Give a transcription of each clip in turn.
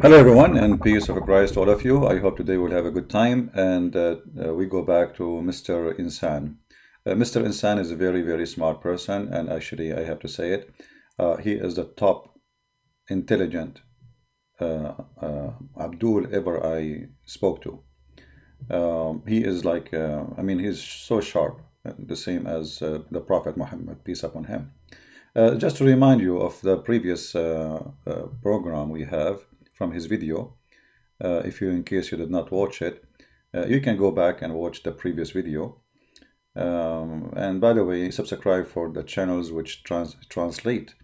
Hello, everyone, and peace of Christ to all of you. I hope today we'll have a good time, and we go back to Mr. Insan. Mr. Insan is a very, very smart person, and actually, I have to say it. He is the top intelligent Abdul ever I spoke to. He is like, I mean, he's so sharp, the same as the Prophet Muhammad, peace upon him. Just to remind you of the previous program we have from his video, if you, in case you did not watch it, you can go back and watch the previous video. And by the way, subscribe for the channels which translate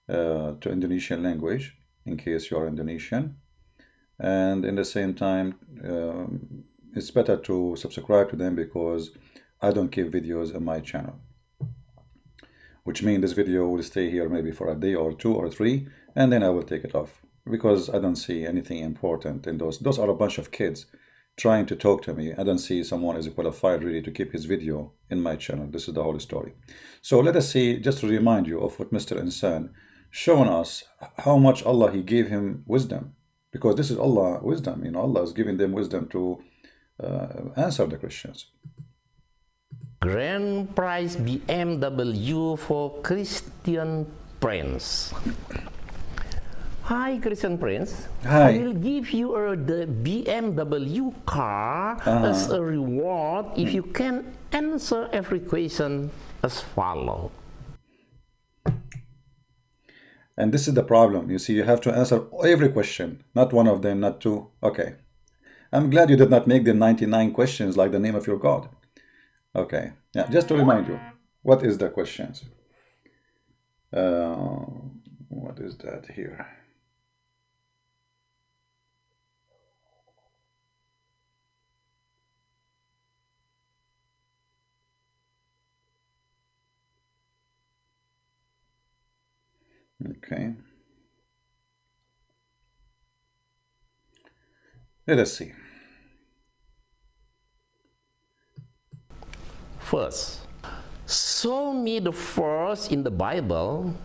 to Indonesian language, in case you are Indonesian. And in the same time, it's better to subscribe to them because I don't keep videos on my channel, which means this video will stay here maybe for a day or two or three, and then I will take it off because I don't see anything important in those. Those are a bunch of kids trying to talk to me. I don't see someone is qualified really to keep his video in my channel. This is the whole story. So let us see, just to remind you of what Mr. Insan showing us how much Allah, he gave him wisdom, because this is Allah wisdom. You know, Allah is giving them wisdom to answer the questions. Grand prize BMW for Christian Prince. Hi, Christian Prince. Hi. I will give you the BMW car as a reward if you can answer every question as follows. And this is the problem. You see, you have to answer every question, not one of them, not two. Okay. I'm glad you did not make the 99 questions like the name of your God. Okay. Yeah, just to remind you, what is the questions? What is that here? Okay. Let us see. First, show me the verse in the Bible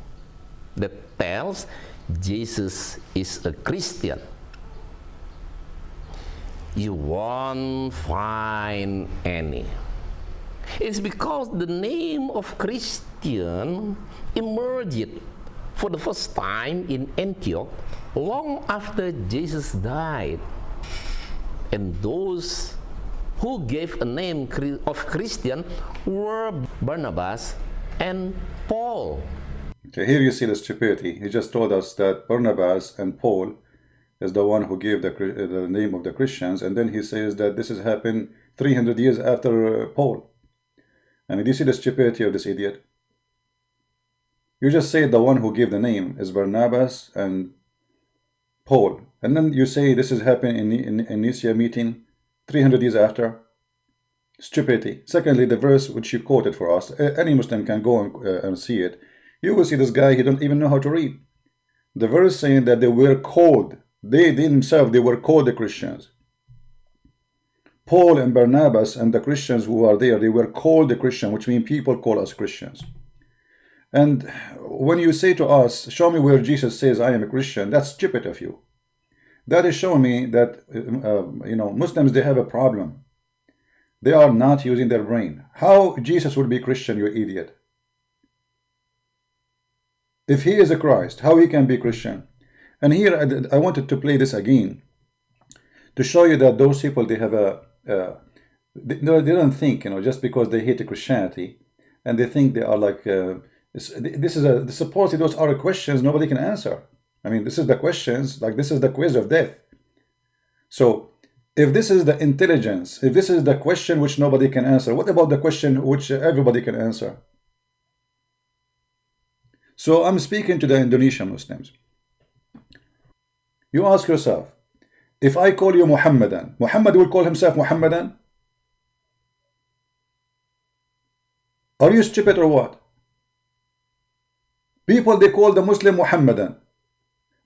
that tells Jesus is a Christian. You won't find any. It's because the name of Christian emerged for the first time in Antioch long after Jesus died. And those who gave a name of Christian were Barnabas and Paul. Okay, here you see the stupidity. He just told us that Barnabas and Paul is the one who gave the name of the Christians, and then he says that this has happened 300 years after Paul. I mean, do you see the stupidity of this idiot? You just say the one who gave the name is Barnabas and Paul, and then you say this has happened in Nicaea meeting 300 years after. Stupidity. Secondly, the verse which you quoted for us, any Muslim can go and see it. You will see this guy, he don't even know how to read. The verse saying that they were called, they themselves, they were called the Christians. Paul and Barnabas and the Christians who are there, they were called the Christian, which means people call us Christians. And when you say to us, show me where Jesus says I am a Christian, that's stupid of you. That is showing me that, you know, Muslims, they have a problem. They are not using their brain. How Jesus would be Christian, you idiot? If he is a Christ, how he can be Christian? And here, I wanted to play this again to show you that those people, they have they don't think, you know, just because they hate Christianity, and they think they are like, supposedly those are questions nobody can answer. I mean, this is the questions, like this is the quiz of death. So, if this is the intelligence, if this is the question which nobody can answer, what about the question which everybody can answer? So, I'm speaking to the Indonesian Muslims. You ask yourself, if I call you Muhammadan, Muhammad will call himself Muhammadan? Are you stupid or what? People, they call the Muslim Muhammadan.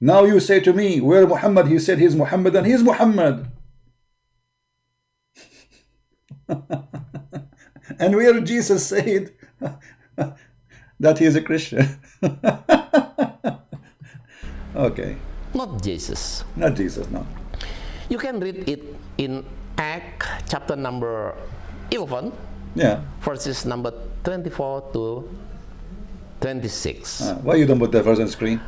Now you say to me, where Muhammad, he said he's Muhammadan, he's Muhammad. And where Jesus said that he is a Christian. Okay. not Jesus. Not Jesus, no. You can read it in Acts chapter number 11, Yeah. verses number 24 to 26. Why you don't put the verse on the screen?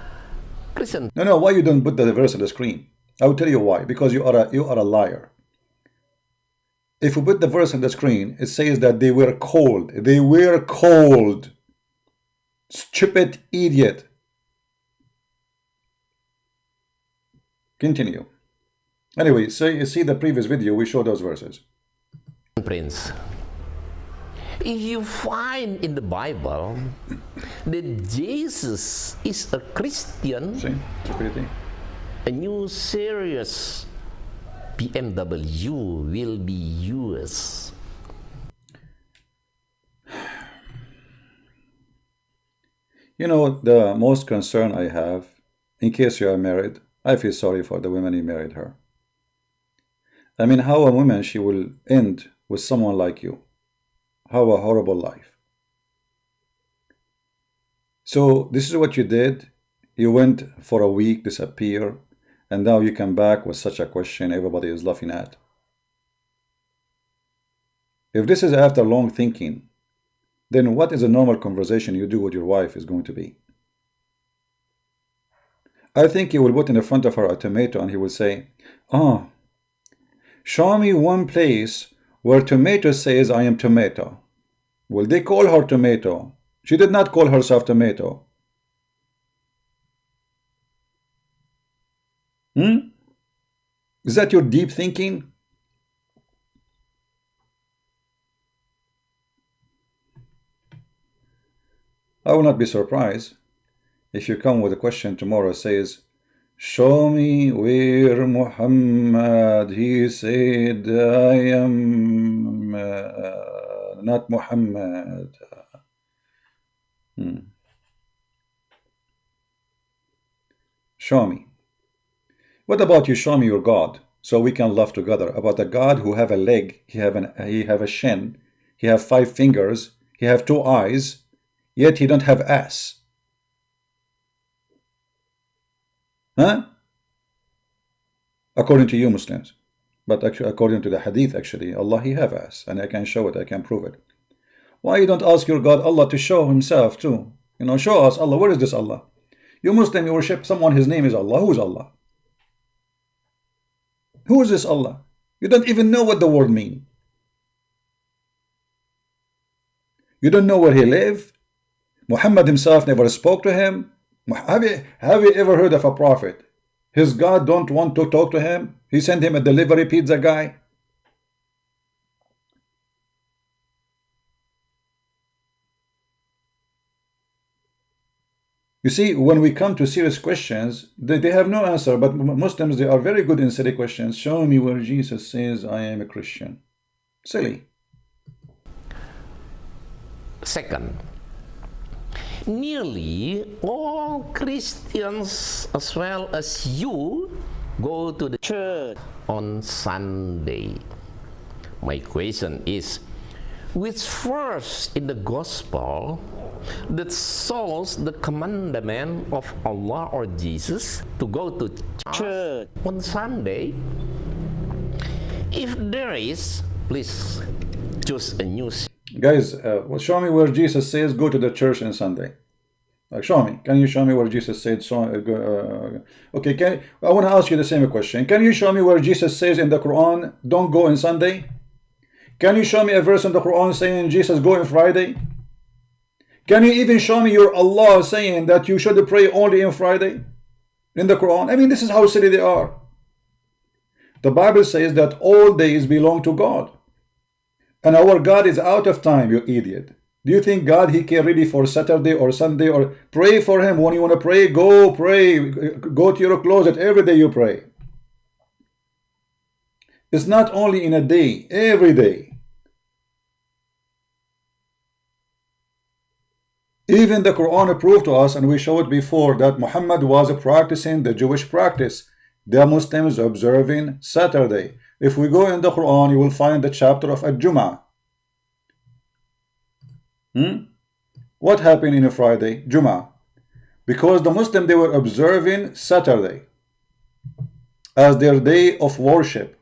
Listen, No, why you don't put the verse on the screen? I will tell you why. Because you are a liar. If you put the verse on the screen, it says that they were cold. They were cold. Stupid idiot. Continue. Anyway, so you see the previous video, we show those verses. Prince, if you find in the Bible that Jesus is a Christian, See? Stupidity. a new series BMW will be yours. You know, the most concern I have, in case you are married, I feel sorry for the women who married her. I mean, how a woman, she will end with someone like you. How a horrible life. So this is what you did. You went for a week, disappear, and now you come back with such a question everybody is laughing at. If this is after long thinking, then what is a normal conversation you do with your wife is going to be? I think he will put in the front of her a tomato and he will say, "Oh, show me one place where tomato says I am tomato." Well, they call her tomato. She did not call herself tomato. Is that your deep thinking? I will not be surprised if you come with a question tomorrow says, "Show me where Muhammad, he said I am not Muhammad." Show me. What about you show me your God, so we can laugh together about a God who have a leg, he have a shin, he have 5 fingers, he have 2 eyes, yet he don't have ass. Huh? According to you Muslims. But actually, according to the hadith, actually, Allah, he have ass, and I can show it, I can prove it. Why you don't ask your God, Allah, to show himself too? You know, show us, Allah, where is this Allah? You Muslim, you worship someone, his name is Allah. Who is Allah? Who is this Allah? You don't even know what the word means. You don't know where he lived. Muhammad himself never spoke to him. Have you ever heard of a prophet? His God don't want to talk to him. He sent him a delivery pizza guy. You see, when we come to serious questions, they have no answer. But Muslims, they are very good in silly questions. Show me where Jesus says I am a Christian. Silly. Second, nearly all Christians as well as you go to the church on Sunday. My question is, which verse in the gospel that shows the commandment of Allah or Jesus to go to church on Sunday? If there is, please choose a new. Guys, well, show me where Jesus says go to the church on Sunday. Show me. Can you show me where Jesus said so? Okay, I want to ask you the same question. Can you show me where Jesus says in the Quran, don't go on Sunday? Can you show me a verse in the Quran saying Jesus go on Friday? Can you even show me your Allah saying that you should pray only on Friday in the Quran? I mean, this is how silly they are. The Bible says that all days belong to God. And our God is out of time, you idiot. Do you think God, he care really for Saturday or Sunday? Or pray for him when you want to pray? Go pray. Go to your closet. Every day you pray. It's not only in a day, every day. Even the Quran proved to us, and we showed before, that Muhammad was practicing the Jewish practice. The Muslims observing Saturday. If we go in the Quran, you will find the chapter of Al-Jum'ah. What happened in a Friday? Jum'ah. Because the Muslims, they were observing Saturday. as their day of worship,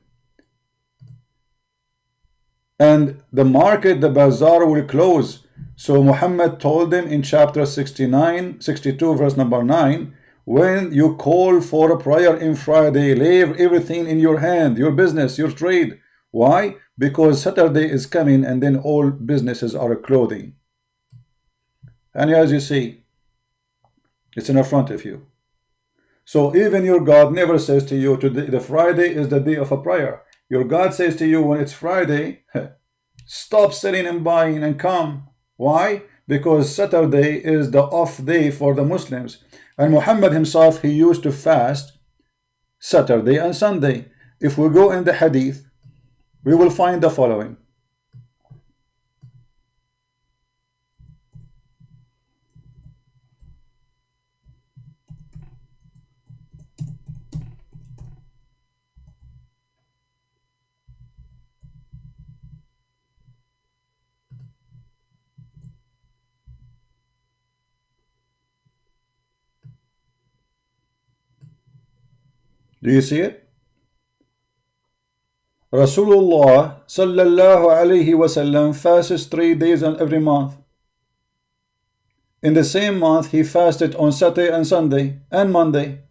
and the market, the bazaar, will close. So Muhammad told them in chapter 62 verse number 9, when you call for a prayer in Friday, leave everything in your hand, your business, your trade. Why? Because Saturday is coming and then all businesses are closing. And as you see, it's in front of you. So even your God never says to you, today, the Friday is the day of a prayer. Your God says to you, when it's Friday, stop selling and buying and come. Why? Because Saturday is the off day for the Muslims. And Muhammad himself, he used to fast Saturday and Sunday. If we go in the hadith, we will find the following. Do you see it? Rasulullah sallallahu alayhi wasallam fasts 3 days and every month. In the same month, he fasted on Saturday and Sunday and Monday.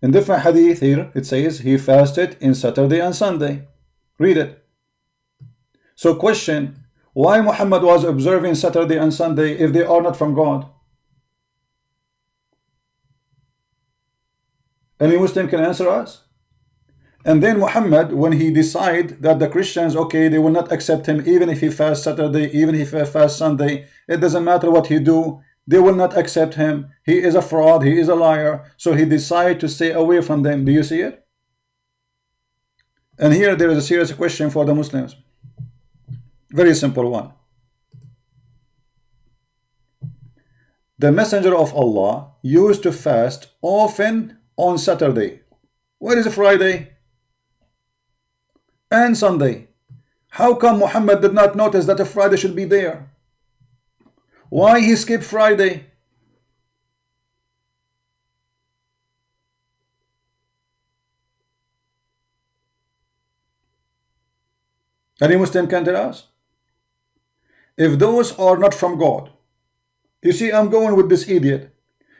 In different hadith here, it says he fasted in Saturday and Sunday. Read it. So question, why Muhammad was observing Saturday and Sunday if they are not from God? Any Muslim can answer us. And then Muhammad, when he decided that the Christians, okay, they will not accept him even if he fasts Saturday, even if he fasts Sunday, it doesn't matter what he do, they will not accept him. He is a fraud, he is a liar. So he decided to stay away from them. Do you see it? And here there is a serious question for the Muslims. Very simple one. The Messenger of Allah used to fast often on Saturday. Where is Friday? And Sunday. How come Muhammad did not notice that a Friday should be there? Why he skipped Friday? Any Muslim can tell us? If those are not from God, you see, I'm going with this idiot.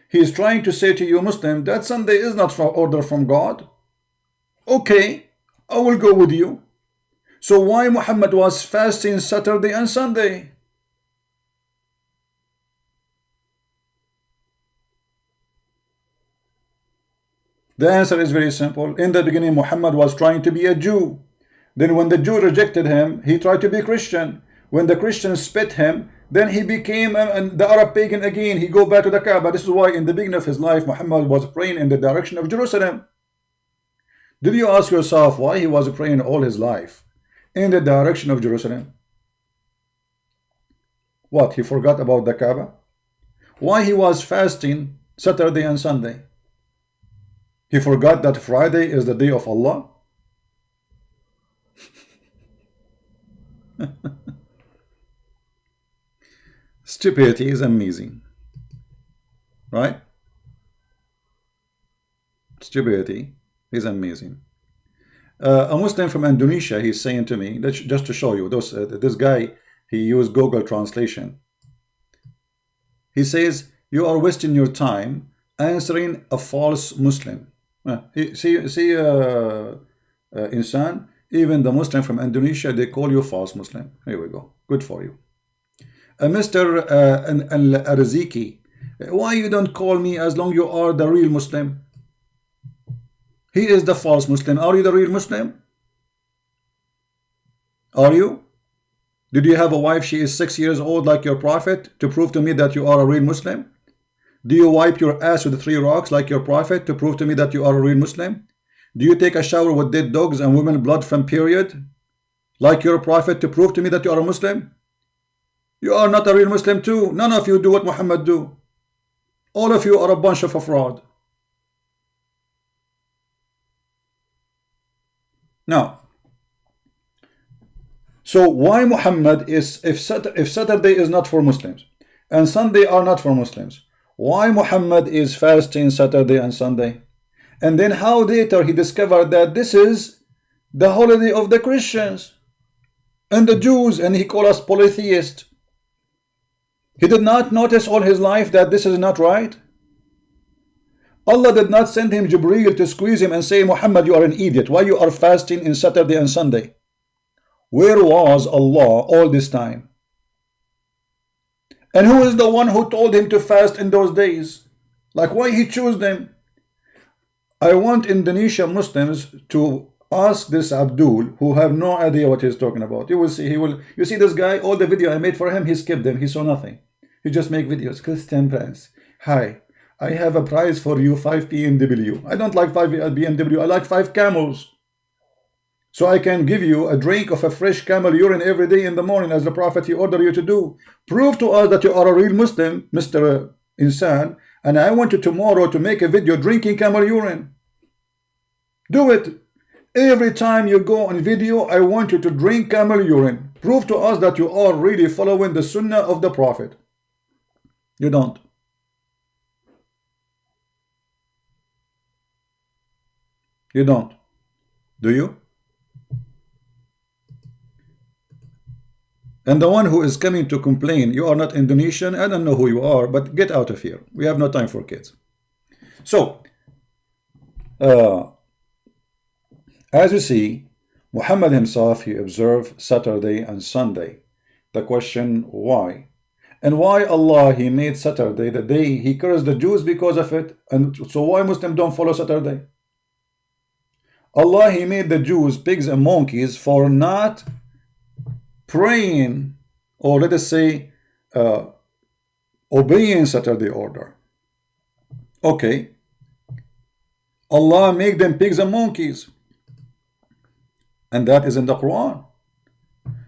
He is trying to say to you, Muslim, that Sunday is not for order from God. Okay, I will go with you. So why Muhammad was fasting Saturday and Sunday? The answer is very simple. In the beginning, Muhammad was trying to be a Jew. Then when the Jew rejected him, he tried to be Christian. When the Christians spit him, then he became the Arab pagan again. He go back to the Kaaba. This is why in the beginning of his life, Muhammad was praying in the direction of Jerusalem. Did you ask yourself why he was praying all his life in the direction of Jerusalem? What, he forgot about the Kaaba? Why he was fasting Saturday and Sunday? He forgot that Friday is the day of Allah? Stupidity is amazing, right? Stupidity is amazing. A Muslim from Indonesia, he's saying to me, just to show you, this guy, he used Google translation. He says, you are wasting your time answering a false Muslim. Insan, even the Muslim from Indonesia, they call you false Muslim. Here we go. Good for you. Mr. Arziki, why you don't call me as long you are the real Muslim? He is the false Muslim. Are you the real Muslim? Are you? Did you have a wife, she is 6 years old like your prophet, to prove to me that you are a real Muslim? Do you wipe your ass with 3 rocks like your prophet to prove to me that you are a real Muslim? Do you take a shower with dead dogs and women blood from period like your prophet to prove to me that you are a Muslim? You are not a real Muslim too. None of you do what Muhammad do. All of you are a bunch of a fraud. Now, so why Muhammad is, if Saturday is not for Muslims and Sunday are not for Muslims, why Muhammad is fasting Saturday and Sunday? And then how later he discovered that this is the holiday of the Christians and the Jews, and he called us polytheist. He did not notice all his life that this is not right. Allah did not send him Jibreel to squeeze him and say, Muhammad, you are an idiot. Why you are fasting in Saturday and Sunday? Where was Allah all this time? And who is the one who told him to fast in those days? Like, why he chose them? I want Indonesian Muslims to ask this Abdul, who have no idea what he's talking about. You will see, you see this guy, all the video I made for him, he skipped them, he saw nothing. He just make videos. Christian Prince, hi, I have a prize for you, 5 BMW. I don't like 5 BMW, I like 5 camels. So I can give you a drink of a fresh camel urine every day in the morning, as the Prophet he ordered you to do. Prove to us that you are a real Muslim, Mr. Insan, and I want you tomorrow to make a video drinking camel urine. Do it. Every time you go on video, I want you to drink camel urine. Prove to us that you are really following the sunnah of the Prophet. You don't. You don't. Do you? And the one who is coming to complain, you are not Indonesian, I don't know who you are, but get out of here. We have no time for kids. So, as you see, Muhammad himself, he observed Saturday and Sunday. The question, why? And why Allah, he made Saturday the day he cursed the Jews because of it? And so why Muslims don't follow Saturday? Allah, he made the Jews pigs and monkeys for not praying, or let us say, obeying Saturday order. Okay. Allah made them pigs and monkeys. And that is in the Quran.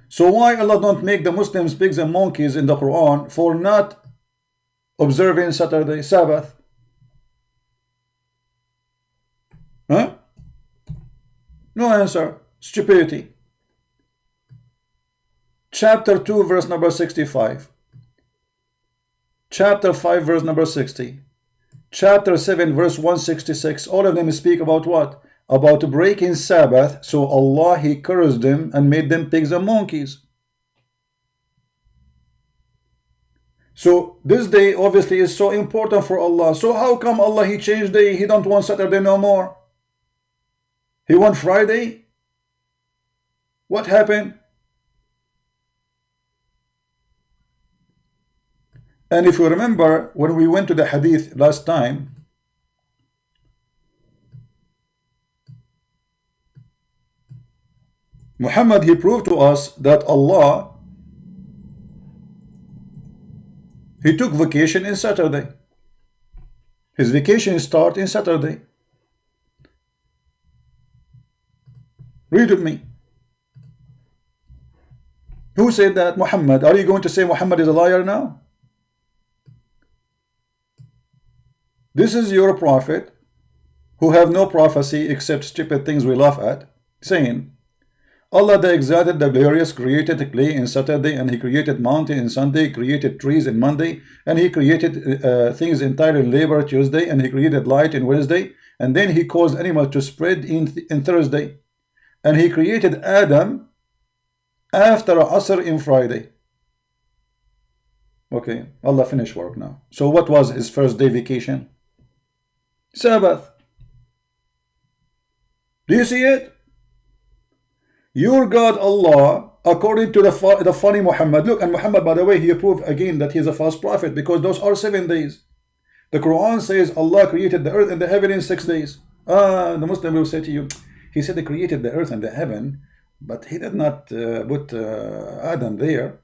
So why Allah don't make the Muslims pigs and monkeys in the Quran for not observing Saturday, Sabbath? Huh? No answer. Stupidity. Chapter 2 verse number 65. Chapter 5 verse number 60. Chapter 7 verse 166. All of them speak about what? About breaking Sabbath. So Allah, he cursed them and made them pigs and monkeys. So this day obviously is so important for Allah. So how come Allah, he changed day? He don't want Saturday no more. He want Friday. What happened? And if you remember, when we went to the hadith last time, Muhammad, he proved to us that Allah, he took vacation in Saturday. His vacation starts in Saturday. Read with me. Who said that? Muhammad. Are you going to say Muhammad is a liar now? This is your prophet, who have no prophecy except stupid things we laugh at, saying, Allah the Exalted, the Glorious, created clay in Saturday, and he created mountain in Sunday, created trees in Monday, and he created things entirely in labor Tuesday, and he created light in Wednesday, and then he caused animals to spread in Thursday, and he created Adam after Asr in Friday. Okay, Allah finished work now. So what was his first day vacation? Sabbath. Do you see it? Your God Allah, according to the funny Muhammad. Look, and Muhammad, by the way, he proved again that he is a false prophet, because those are 7 days. The Quran says Allah created the earth and the heaven in 6 days. The Muslim will say to you, he said he created the earth and the heaven, but he did not put Adam there.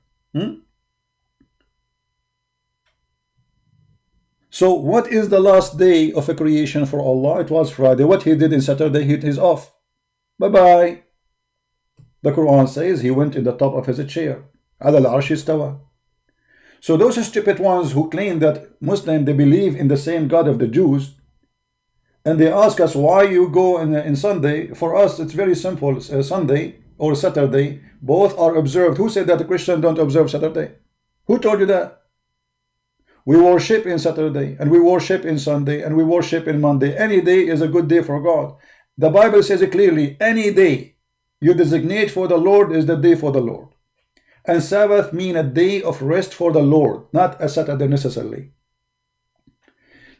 So what is the last day of a creation for Allah? It was Friday. What he did in Saturday, he is off. Bye-bye. The Quran says he went in the top of his chair. عَلَى الْعَرْشِ اسْتَوَى. So those stupid ones who claim that Muslims, they believe in the same God of the Jews, and they ask us why you go in Sunday. For us, it's very simple. Sunday or Saturday, both are observed. Who said that the Christians don't observe Saturday? Who told you that? We worship in Saturday, and we worship in Sunday, and we worship in Monday. Any day is a good day for God. The Bible says it clearly, any day you designate for the Lord is the day for the Lord. And Sabbath mean a day of rest for the Lord, not a Saturday necessarily.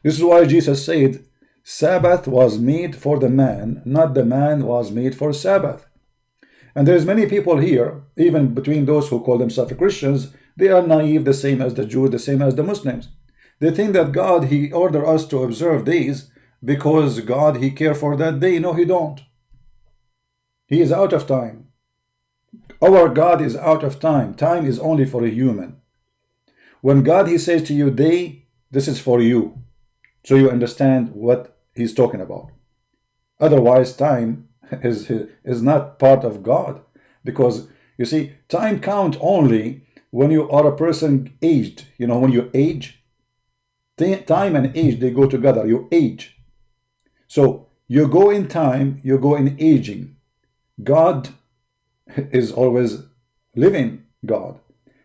This is why Jesus said, Sabbath was made for the man, not the man was made for Sabbath. And there's many people here, even between those who call themselves Christians, they are naive, the same as the Jews, the same as the Muslims. They think that God, He ordered us to observe days because God, He care for that day. No, He don't. He is out of time. Our God is out of time. Time is only for a human. When God, He says to you, day, this is for you. So you understand what He's talking about. Otherwise, time is not part of God. Because, you see, time count only when you are a person aged. You know, when you age, time and age, they go together. You age. So you go in time, you go in aging. God is always living God,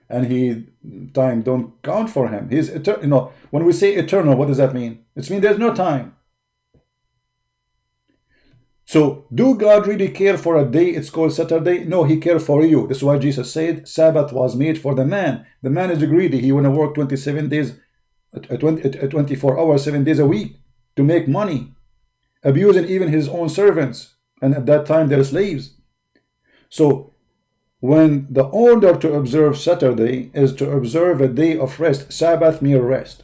and time don't count for Him. He's eternal. You know, when we say eternal, what does that mean? It means there's no time. So do God really care for a day? It's called Saturday. No, He cares for you. This is why Jesus said Sabbath was made for the man. The man is greedy. He want to work 27 days, 24 hours, 7 days a week to make money, abusing even his own servants, and at that time they're slaves. So when the order to observe Saturday is to observe a day of rest, Sabbath means rest.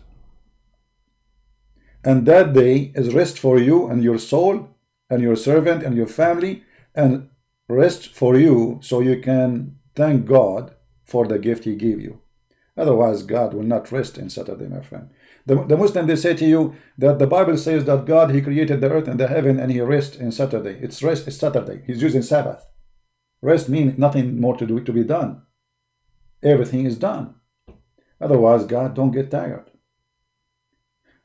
And that day is rest for you and your soul and your servant and your family, and rest for you so you can thank God for the gift He gave you. Otherwise, God will not rest in Saturday, my friend. The Muslim, they say to you that the Bible says that God, He created the earth and the heaven and He rests in Saturday. It's rest, it's Saturday. He's using Sabbath. Rest means nothing more to be done. Everything is done. Otherwise, God don't get tired.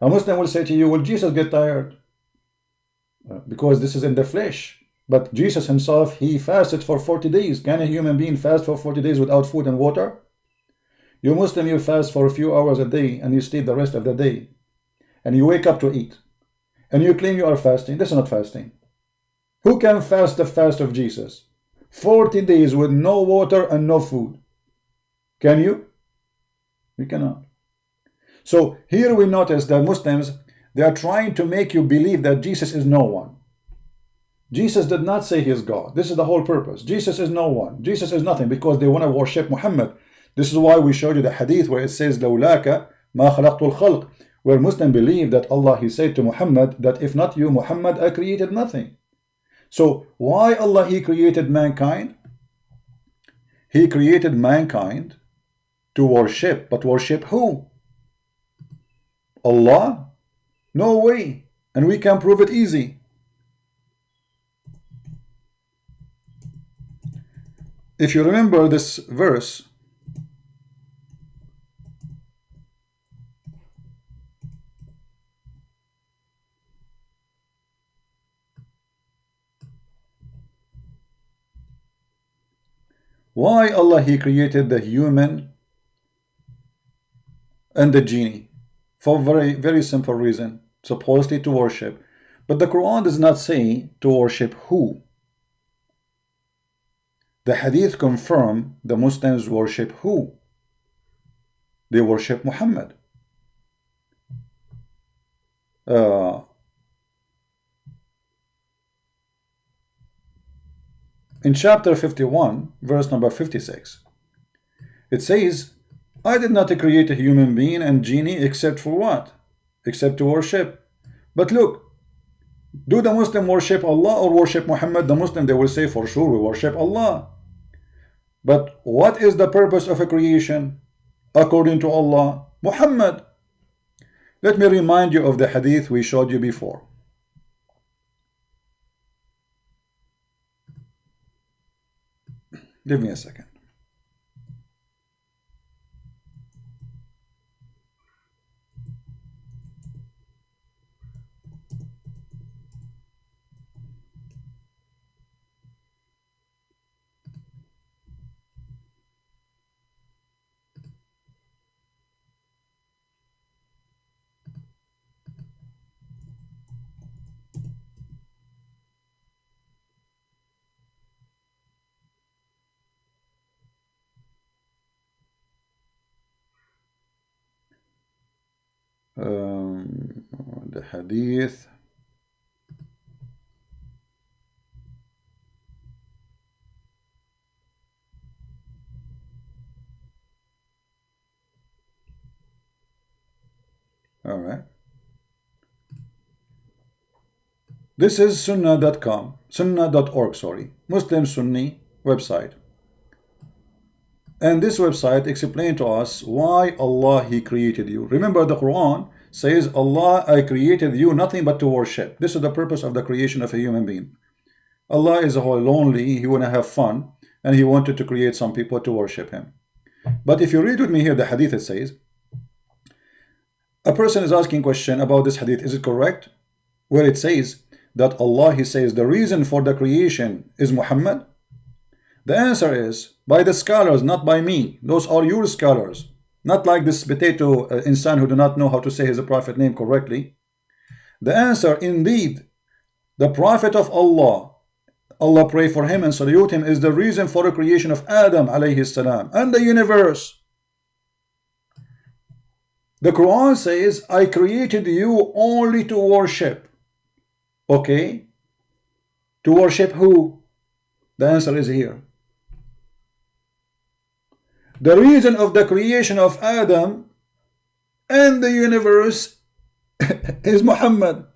A Muslim will say to you, will Jesus get tired? Because this is in the flesh. But Jesus Himself, He fasted for 40 days. Can a human being fast for 40 days without food and water? You Muslim, you fast for a few hours a day and you sleep the rest of the day. And you wake up to eat. And you claim you are fasting. This is not fasting. Who can fast the fast of Jesus? 40 days with no water and no food. Can you? You cannot. So here we notice that Muslims, they are trying to make you believe that Jesus is no one. Jesus did not say He is God. This is the whole purpose. Jesus is no one. Jesus is nothing, because they want to worship Muhammad. This is why we showed you the hadith where it says, لَوْلَاكَ مَا خَلَقْتُ الْخَلْقِ, where Muslims believe that Allah, He said to Muhammad that if not you, Muhammad, I created nothing. So why Allah, He created mankind? He created mankind to worship, but worship who? Allah? No way. And we can prove it easy. If you remember this verse, why Allah, He created the human and the genie? For very, very simple reason, supposedly to worship. But the Quran does not say to worship who. The hadith confirm the Muslims worship who? They worship Muhammad. In chapter 51, verse number 56, it says, I did not create a human being and genie except for what? Except to worship. But look, do the Muslim worship Allah or worship Muhammad? The Muslim, they will say for sure we worship Allah. But what is the purpose of a creation according to Allah? Muhammad. Let me remind you of the hadith we showed you before. Give me a second. the hadith. All right. This is sunnah.com, sunnah.org, sorry, Muslim Sunni website. And this website explains to us why Allah, He created you. Remember, the Quran says, Allah, I created you nothing but to worship. This is the purpose of the creation of a human being. Allah is lonely, He want to have fun, and He wanted to create some people to worship Him. But if you read with me here, the hadith, it says, a person is asking a question about this hadith, is it correct? Where it says that Allah, He says, the reason for the creation is Muhammad. The answer is by the scholars, not by me. Those are your scholars, not like this potato insan who do not know how to say his prophet name correctly. The answer, indeed, the prophet of Allah, Allah pray for him and salute him, is the reason for the creation of Adam alayhi salam and the universe. The Quran says, I created you only to worship. Okay? To worship who? The answer is here. The reason of the creation of Adam and the universe is Muhammad.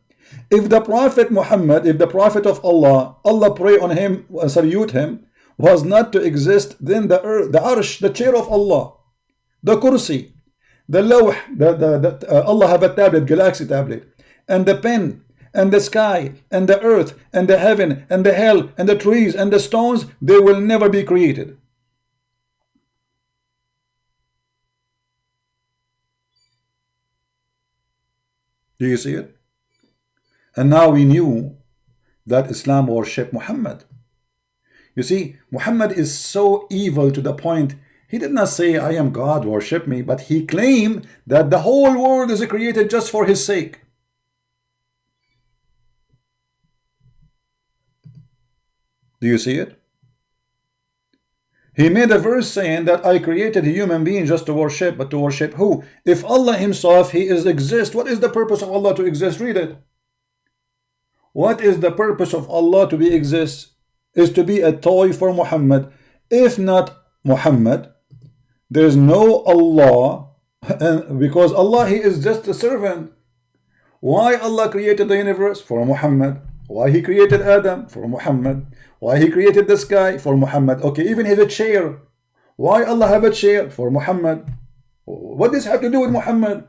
If the Prophet Muhammad, if the Prophet of Allah, Allah pray on him and salute him, was not to exist, then the earth, the arsh, the chair of Allah, the kursi, the lawh, Allah have a tablet, galaxy tablet, and the pen, and the sky, and the earth, and the heaven, and the hell, and the trees, and the stones, they will never be created. Do you see it? And now we knew that Islam worship Muhammad. You see, Muhammad is so evil to the point, he did not say, I am God, worship me, but he claimed that the whole world is created just for his sake. Do you see it? He made a verse saying that I created a human being just to worship, but to worship who? If Allah himself, he is exist, what is the purpose of Allah to exist? Read it. What is the purpose of Allah to be exist? Is to be a toy for Muhammad. If not Muhammad, there is no Allah, and because Allah, he is just a servant. Why Allah created the universe? For Muhammad. Why he created Adam? For Muhammad. Why he created the sky? For Muhammad. Okay, even his chair. Why Allah have a chair? For Muhammad. What does this have to do with Muhammad?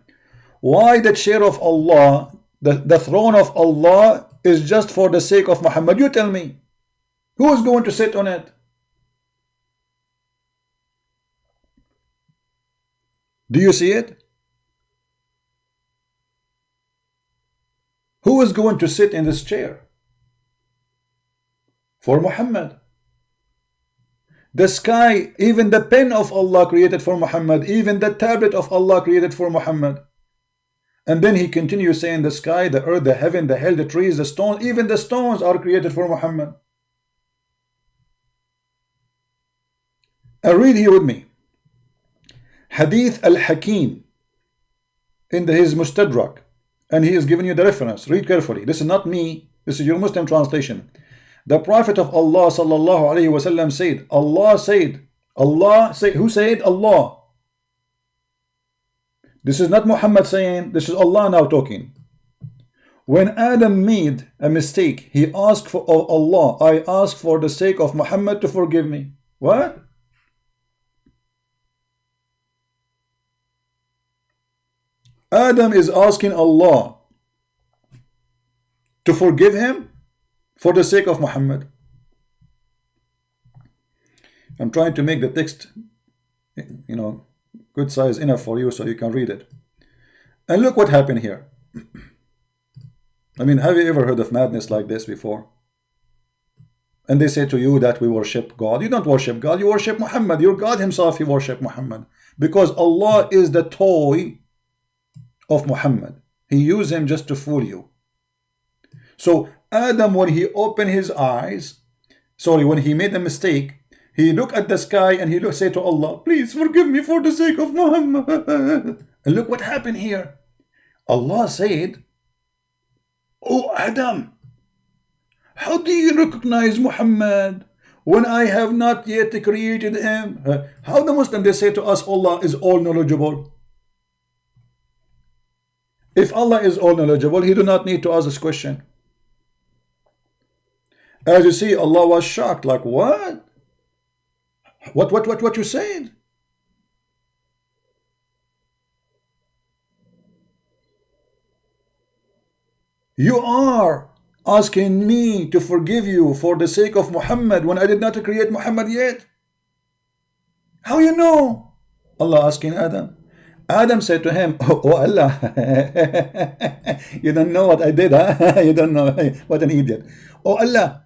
Why the chair of Allah, the throne of Allah, is just for the sake of Muhammad? You tell me. Who is going to sit on it? Do you see it? Who is going to sit in this chair? For Muhammad. The sky, even the pen of Allah created for Muhammad, even the tablet of Allah created for Muhammad. And then he continues saying the sky, the earth, the heaven, the hell, the trees, the stones, even the stones are created for Muhammad. Read here with me. Hadith al-Hakim in his Mustadrak, and he is giving you the reference. Read carefully. This is not me, this is your Muslim translation. The Prophet of Allah sallallahu alaihi wasallam said, Allah said, who said? Allah. This is not Muhammad saying, this is Allah now talking. When Adam made a mistake, he asked for Allah, I ask for the sake of Muhammad to forgive me. What? Adam is asking Allah to forgive him for the sake of Muhammad. I'm trying to make the text, good size enough for you so you can read it. And look what happened here. I mean, have you ever heard of madness like this before? And they say to you that we worship God. You don't worship God, you worship Muhammad. Your God himself, you worship Muhammad. Because Allah is the toy of Muhammad. He used him just to fool you. So Adam, when he opened his eyes, when he made a mistake, he looked at the sky and he said to Allah, please forgive me for the sake of Muhammad. And look what happened here. Allah said, "Oh Adam, how do you recognize Muhammad when I have not yet created him?" How the Muslim they say to us Allah is all knowledgeable? If Allah is all knowledgeable, He do not need to ask this question. As you see, Allah was shocked, like, what? What you said? You are asking me to forgive you for the sake of Muhammad when I did not create Muhammad yet? How you know? Allah asking Adam. Adam said to him, "Oh Allah, you don't know what I did, huh? You don't know, what an idiot. Oh Allah,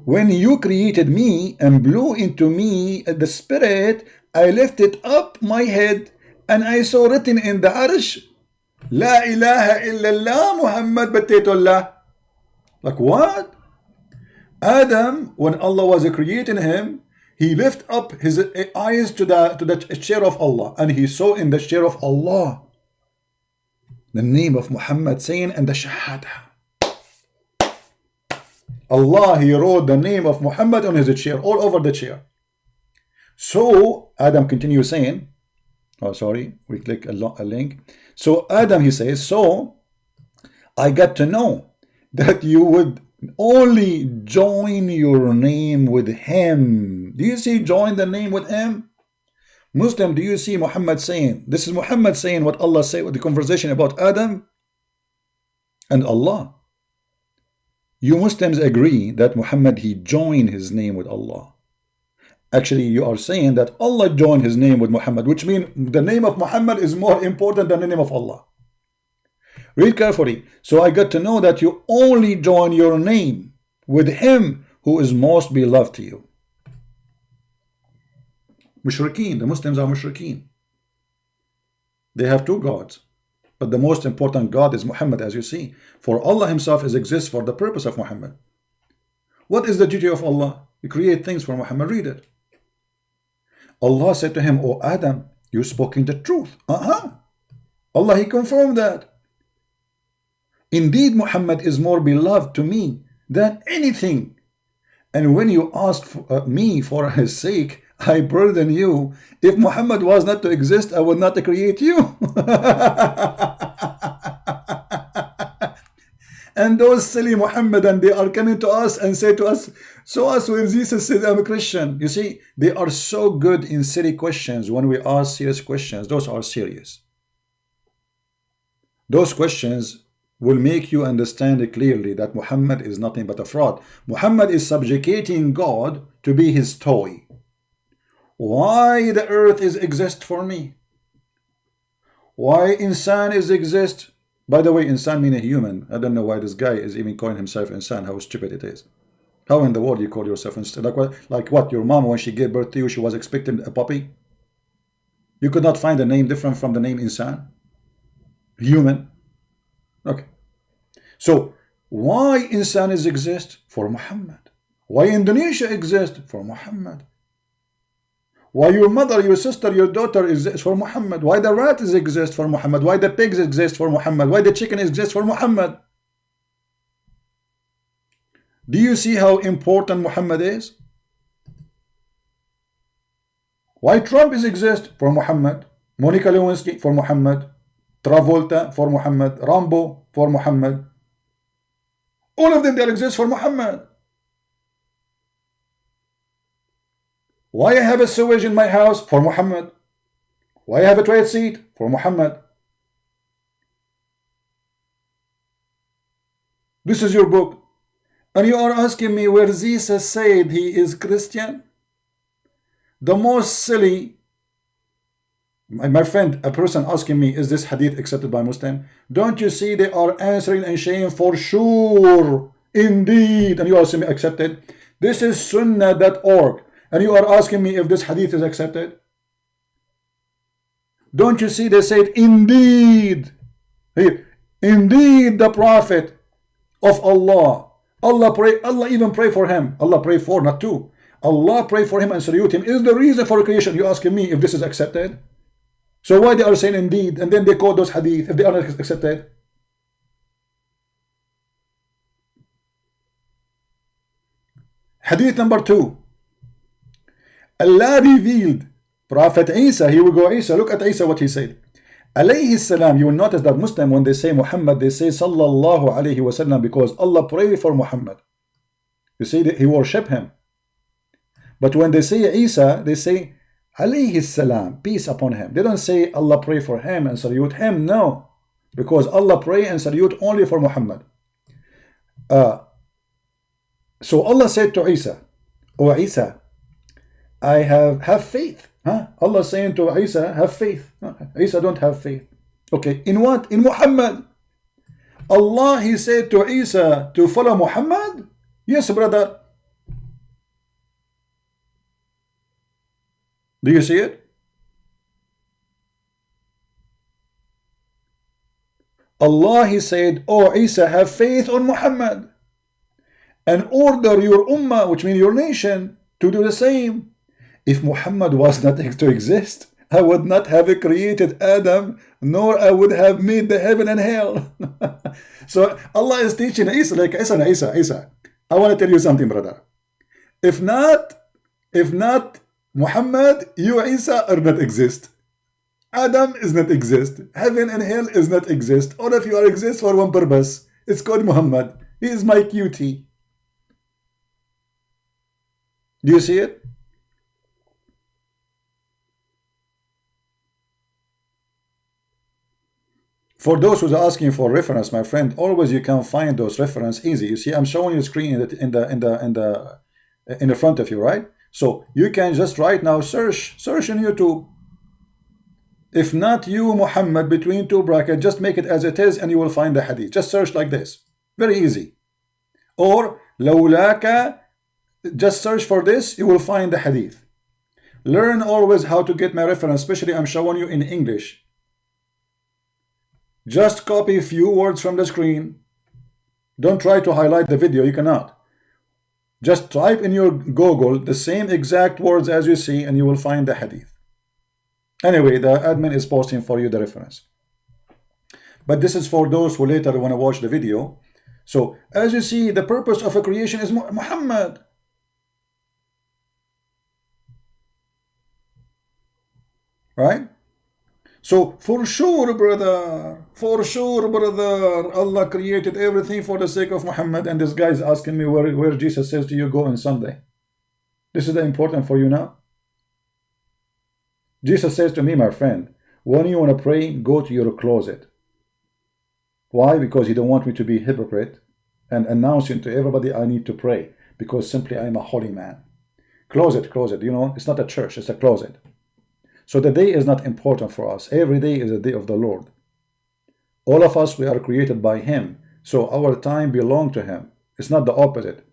when you created me and blew into me the spirit, I lifted up my head and I saw written in the Arsh, La ilaha illallah Muhammad Batitullah." Like what? Adam, when Allah was creating him, he lifted up his eyes to the chair of Allah, and he saw in the chair of Allah the name of Muhammad saying, and the Shahada. Allah, He wrote the name of Muhammad on his chair, all over the chair. So Adam continues saying, oh sorry, we click a link. So Adam, he says, so I got to know that you would only join your name with him. Do you see join the name with him? Muslim, do you see Muhammad saying, this is Muhammad saying what Allah said with the conversation about Adam and Allah. You Muslims agree that Muhammad, he joined his name with Allah. Actually, you are saying that Allah joined his name with Muhammad, which means the name of Muhammad is more important than the name of Allah. Read carefully. So I got to know that you only join your name with him who is most beloved to you. Mushrikeen, the Muslims are mushrikeen. They have two gods, but the most important God is Muhammad, as you see. For Allah himself exists for the purpose of Muhammad. What is the duty of Allah? You create things for Muhammad. Read it. Allah said to him, "Oh Adam, you spoken the truth." Allah, He confirmed that. Indeed, Muhammad is more beloved to me than anything. And when you ask me for his sake, I burden you. If Muhammad was not to exist, I would not create you. And those silly Muhammadan, they are coming to us and say to us, so as when Jesus said, I'm a Christian. You see, they are so good in silly questions. When we ask serious questions, those are serious. Those questions will make you understand clearly that Muhammad is nothing but a fraud. Muhammad is subjugating God to be his toy. Why the earth exists for me? Why Insan exist? By the way, Insan means a human. I don't know why this guy is even calling himself Insan, how stupid it is. How in the world you call yourself Insan? Like what? Your mom, when she gave birth to you, she was expecting a puppy? You could not find a name different from the name Insan? Human? Okay. So, why Insan exist? For Muhammad. Why Indonesia exists? For Muhammad. Why your mother, your sister, your daughter exists? For Muhammad. Why the rat exist? For Muhammad. Why the pigs exist? For Muhammad. Why the chicken exists? For Muhammad. Do you see how important Muhammad is? Why Trump exist? For Muhammad. Monica Lewinsky? For Muhammad. Travolta? For Muhammad. Rambo? For Muhammad. All of them, they exist for Muhammad. Why I have a sewage in my house? For Muhammad. Why I have a toilet seat? For Muhammad. This is your book. And you are asking me where Jesus said he is Christian? The most silly, my friend, a person asking me, is this hadith accepted by Muslim? Don't you see they are answering and saying for sure, indeed, and you are saying accepted? This is sunnah.org. And you are asking me if this hadith is accepted? Don't you see they said indeed? Here, indeed the Prophet of Allah. Allah even pray for him. Allah pray for, not to. Allah pray for him and salute him. Is the reason for creation. You asking me if this is accepted? So why they are saying indeed, and then they quote those hadith if they are not accepted? Hadith number 2. Allah revealed Prophet Isa. Here we go. Isa, look at Isa, what he said. Alayhi salam. You will notice that Muslim, when they say Muhammad, they say Sallallahu Alaihi Wasallam, because Allah prayed for Muhammad. You see that he worship him. But when they say Isa, they say Alayhi salam, peace upon him. They don't say Allah pray for him and salute him. No, because Allah pray and salute only for Muhammad. So Allah said to Isa, "O Isa, I have faith." Allah saying to Isa, have faith. Isa don't have faith. Okay, in what? In Muhammad. Allah, he said to Isa to follow Muhammad? Yes, brother. Do you see it? Allah, he said, "Oh Isa, have faith on Muhammad and order your ummah," which means your nation, to do the same. If Muhammad was not to exist, I would not have created Adam, nor I would have made the heaven and hell. So Allah is teaching Isa, like Isa, I want to tell you something, brother. If not Muhammad, you Isa are not exist. Adam is not exist. Heaven and hell is not exist. All of you are exist for one purpose. It's called Muhammad. He is my cutie. Do you see it? For those who are asking for reference, my friend, always you can find those reference easy. You see, I'm showing you the screen in the front of you, right? So you can just right now search in YouTube. If not you, Muhammad, between two brackets, just make it as it is, and you will find the hadith. Just search like this, very easy. Or lawlaka, just search for this, you will find the hadith. Learn always how to get my reference, especially I'm showing you in English. Just copy a few words from the screen. Don't try to highlight the video, you cannot. Just type in your Google the same exact words as you see, and you will find the hadith. Anyway, the admin is posting for you the reference. But this is for those who later want to watch the video. So, as you see, the purpose of a creation is Muhammad. Right? So, for sure, brother, Allah created everything for the sake of Muhammad. And this guy is asking me where Jesus says to you go on Sunday. This is the important for you now. Jesus says to me, my friend, when you want to pray, go to your closet. Why? Because he don't want me to be a hypocrite and announcing to everybody I need to pray, because simply I'm a holy man. Closet, you know, it's not a church, it's a closet. So the day is not important for us. Every day is a day of the Lord. All of us, we are created by him. So our time belongs to him. It's not the opposite.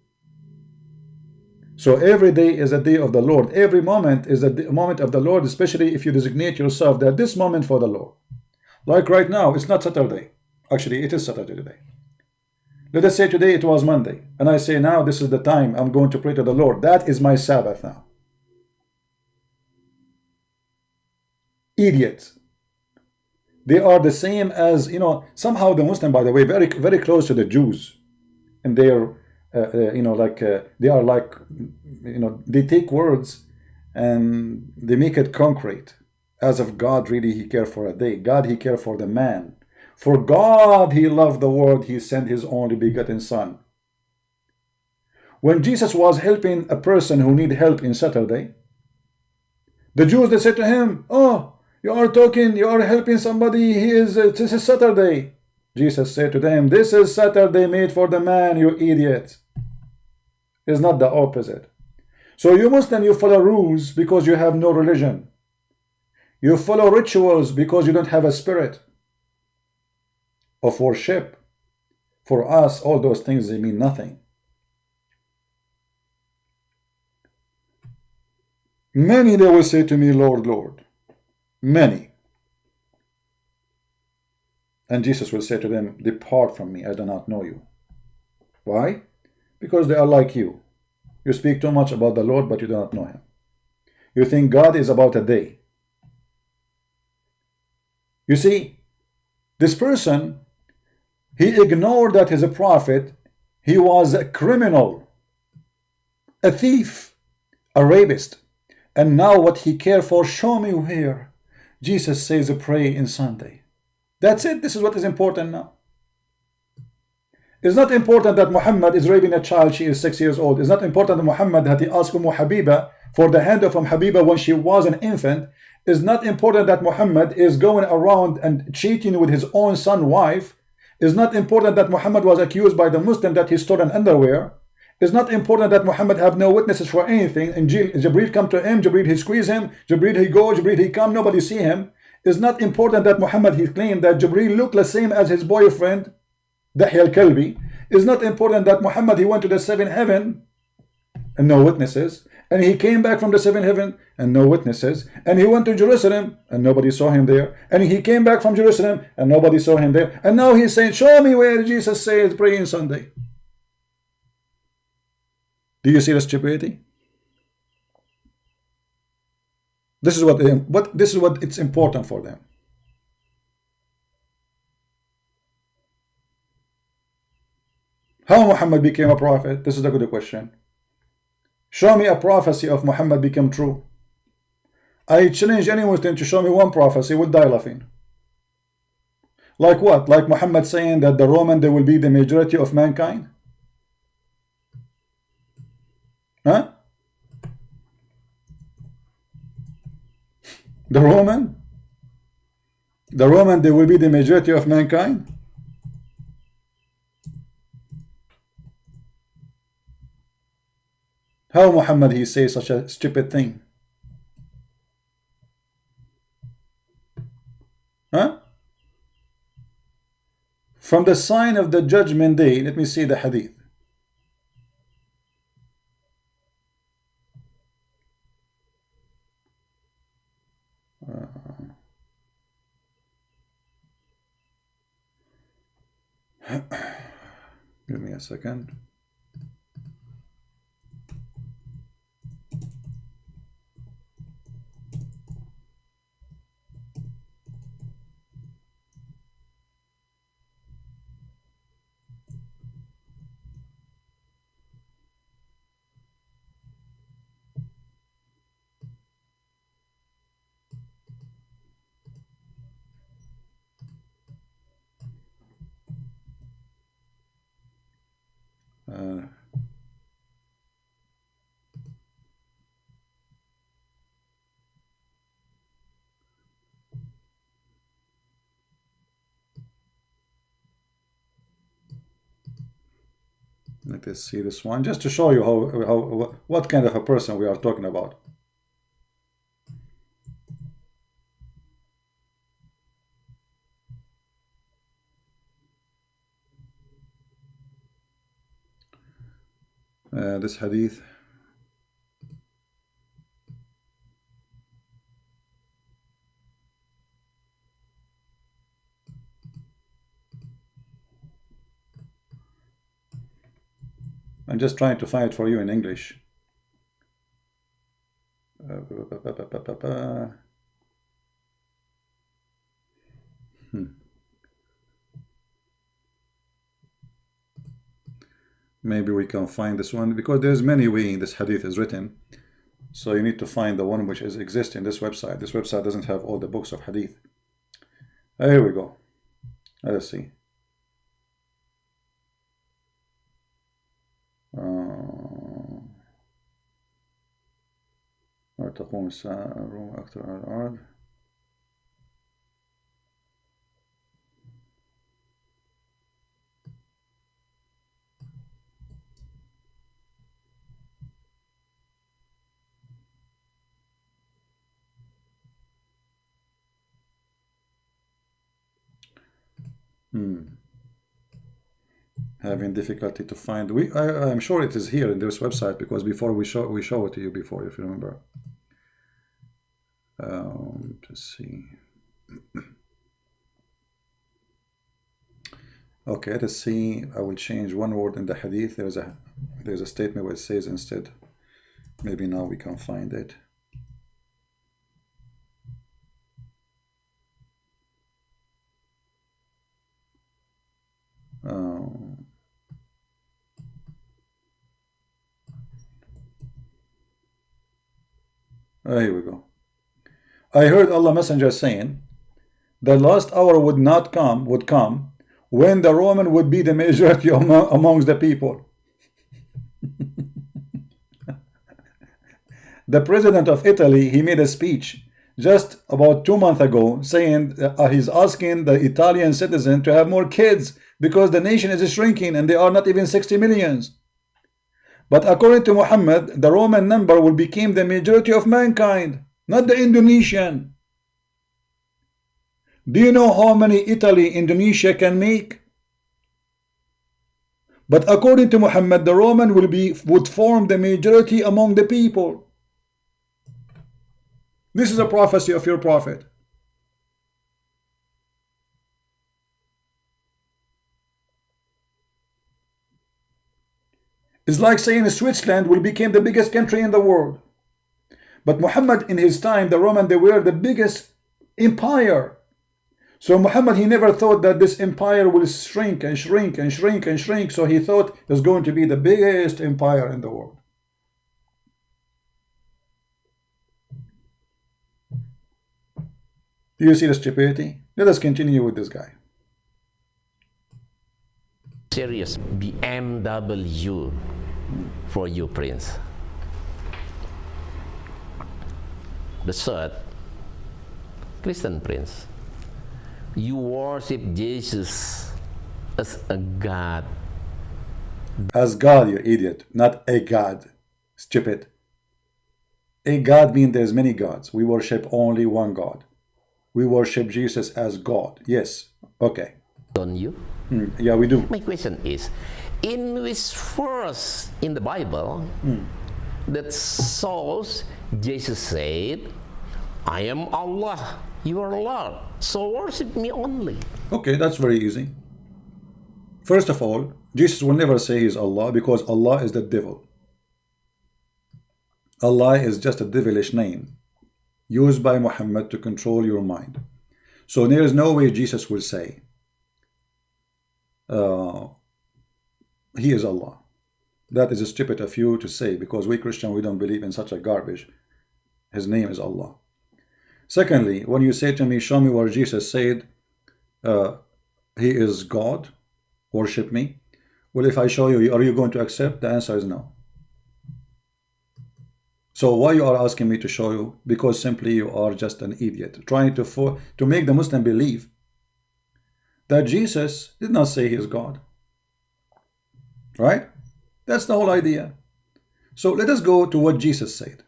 So every day is a day of the Lord. Every moment is a moment of the Lord, especially if you designate yourself that this moment for the Lord. Like right now, it's not Saturday. Actually, it is Saturday today. Let us say today it was Monday. And I say now this is the time I'm going to pray to the Lord. That is my Sabbath now. Idiots. They are the same as, you know, somehow the Muslim, by the way, very, very close to the Jews. And they are, they are like, you know, they take words and they make it concrete. As if God really, he cared for a day. God, he cared for the man. For God, he loved the world. He sent his only begotten son. When Jesus was helping a person who need help in Saturday, the Jews, they said to him, "Oh, you are helping somebody. This is Saturday." Jesus said to them, "This is Saturday made for the man, you idiot." It's not the opposite. So you Muslim, you follow rules because you have no religion. You follow rituals because you don't have a spirit of worship. For us, all those things, they mean nothing. Many, they will say to me, "Lord, Lord." Many. And Jesus will say to them, "Depart from me, I do not know you." Why? Because they are like you. You speak too much about the Lord, but you do not know him. You think God is about a day. You see, this person, he ignored that he's a prophet. He was a criminal, a thief, a rapist. And now what he cared for, show me where Jesus says pray in Sunday. That's it. This is what is important now. It's not important that Muhammad is raping a child, she is 6 years old. It's not important that Muhammad that he asked Habiba for the hand of Habiba when she was an infant. It's not important that Muhammad is going around and cheating with his own son's wife. It's not important that Muhammad was accused by the Muslim that he stole an underwear. It's not important that Muhammad have no witnesses for anything. And Jibreel come to him, Jibreel he squeeze him, Jibreel he go, Jibreel he come, nobody see him. It's not important that Muhammad he claimed that Jibreel looked the same as his boyfriend, Dahya al-Kalbi. It's not important that Muhammad he went to the seventh heaven and no witnesses. And he came back from the seventh heaven and no witnesses. And he went to Jerusalem and nobody saw him there. And he came back from Jerusalem and nobody saw him there. And now he's saying, show me where Jesus says pray on Sunday. Do you see the stupidity? This is what it's important for them. How Muhammad became a prophet? This is a good question. Show me a prophecy of Muhammad become true. I challenge any Muslim to show me one prophecy, will die laughing. Like what? Like Muhammad saying that the Roman, they will be the majority of mankind? Huh? The Roman, they will be the majority of mankind? How Muhammad he say such a stupid thing? Huh? From the sign of the judgment day, let me see the hadith. Give me a second. Let us see this one, just to show you what kind of a person we are talking about. This hadith. I'm just trying to find it for you in English. Maybe we can find this one, because there's many ways this hadith is written. So you need to find the one which exists in this website. This website doesn't have all the books of hadith. Here we go. Let us see. تقوم الساعة الروم أكثر على الأرض. Having difficulty to find. I'm sure it is here in this website, because before we show it to you before, if you remember. Let's see. Okay, let's see. I will change one word in the hadith. There's a statement where it says instead. Maybe now we can find it. Here we go. I heard Allah Messenger saying, the last hour would come when the Roman would be the majority amongst the people. The president of Italy, he made a speech just about 2 months ago saying he's asking the Italian citizen to have more kids because the nation is shrinking and they are not even 60 millions. But according to Muhammad, the Roman number will become the majority of mankind, not the Indonesian. Do you know how many Italy Indonesia can make? But according to Muhammad, the Roman would form the majority among the people. This is a prophecy of your prophet. It's like saying Switzerland will become the biggest country in the world. But Muhammad, in his time, the Roman, they were the biggest empire. So Muhammad, he never thought that this empire will shrink and shrink and shrink and shrink. So he thought it was going to be the biggest empire in the world. Do you see the stupidity? Let us continue with this guy. Serious BMW for you, Prince. The third, Christian Prince, you worship Jesus as a God. As God, you idiot, not a God. Stupid. A God means there's many gods. We worship only one God. We worship Jesus as God. Yes. Okay. Don't you? Yeah, we do. My question is, in which verse in the Bible that shows Jesus said, I am Allah, your Lord, so worship me only? Okay, that's very easy. First of all, Jesus will never say he's Allah because Allah is the devil. Allah is just a devilish name used by Muhammad to control your mind. So there is no way Jesus will say he is Allah. That is stupid of you to say, because we Christian, we don't believe in such a garbage. His name is Allah. Secondly, when you say to me, show me where Jesus said he is God, worship me. Well, if I show you, are you going to accept? The answer is no. So why you are asking me to show you? Because simply you are just an idiot, trying to make the Muslim believe that Jesus did not say he is God. Right? That's the whole idea. So let us go to what Jesus said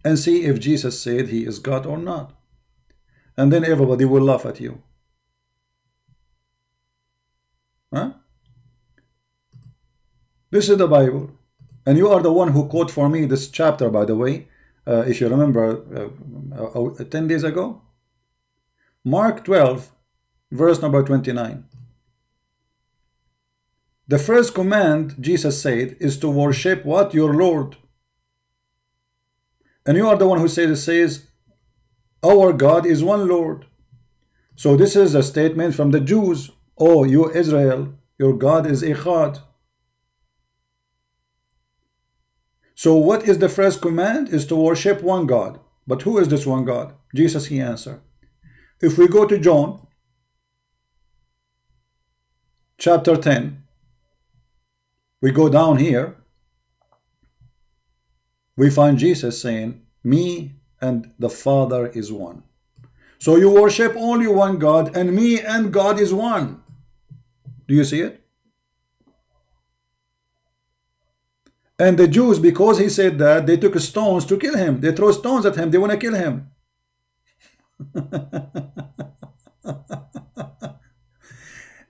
and see if Jesus said he is God or not. And then everybody will laugh at you. Huh? This is the Bible. And you are the one who quote for me this chapter, by the way, if you remember 10 days ago. Mark 12, verse number 29. The first command, Jesus said, is to worship what? Your Lord. And you are the one who says, our God is one Lord. So this is a statement from the Jews. Oh, you Israel, your God is Echad. So what is the first command? Is to worship one God. But who is this one God? Jesus, he answered. If we go to John, chapter 10, we go down here, we find Jesus saying, me and the Father is one. So you worship only one God, and me and God is one. Do you see it? And the Jews, because he said that, they took stones to kill him. They throw stones at him. They want to kill him.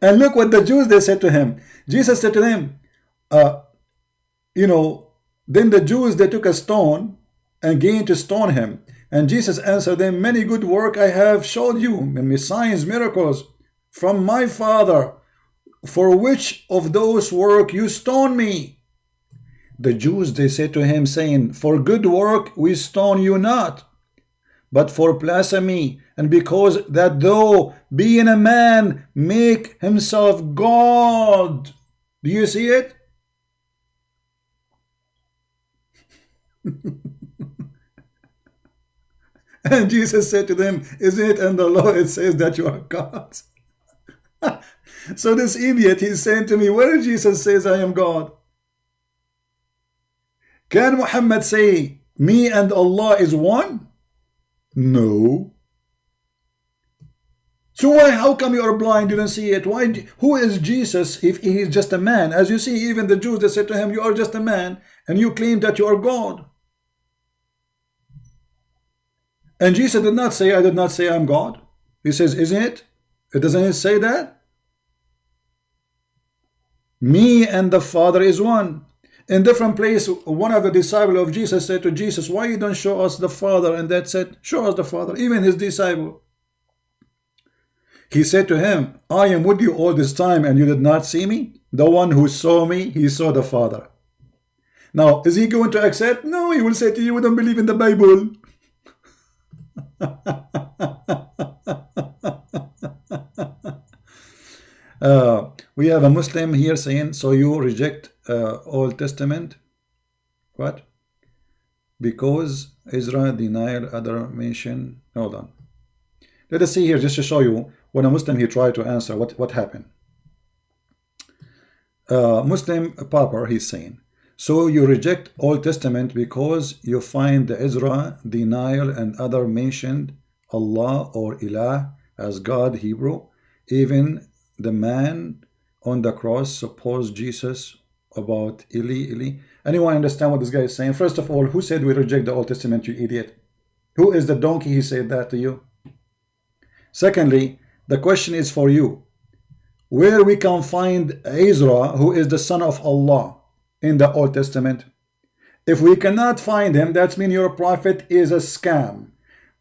And look what the Jews, they said to him. Jesus said to them, then the Jews, they took a stone and began to stone him. And Jesus answered them, many good work I have showed you, many signs, miracles from my Father. For which of those work you stone me? The Jews, they said to him, saying, for good work we stone you not, but for blasphemy, and because that thou, being a man, make himself God. Do you see it? And Jesus said to them, isn't it in the law it says that you are gods? So this idiot, he's saying to me, where Jesus says I am God? Can Muhammad say me and Allah is one? No. So why, how come you are blind, you don't see it? Why? Who is Jesus if he is just a man? As you see, even the Jews, they said to him, you are just a man, and you claim that you are God. And Jesus did not say, I did not say I'm God. He says, isn't it? It doesn't it say that? Me and the Father is one. In different place, one of the disciples of Jesus said to Jesus, why you don't show us the Father? And that said, show us the Father. Even his disciple. He said to him, I am with you all this time and you did not see me? The one who saw me, he saw the Father. Now, is he going to accept? No, he will say to you, we don't believe in the Bible. We have a Muslim here saying, so you reject Old Testament? What? Because Israel denied other mention. Hold on. Let us see here, just to show you, when a Muslim he tried to answer, what happened. Muslim Papa, he's saying, so you reject Old Testament because you find the Israel denial and other mentioned Allah or Ilah as God, Hebrew. Even the man on the cross supposed Jesus about Eli, Eli. Anyone understand what this guy is saying? First of all, who said we reject the Old Testament, you idiot? Who is the donkey he said that to you? Secondly, the question is for you. Where we can find Ezra, who is the son of Allah, in the Old Testament? If we cannot find him, that means your prophet is a scam.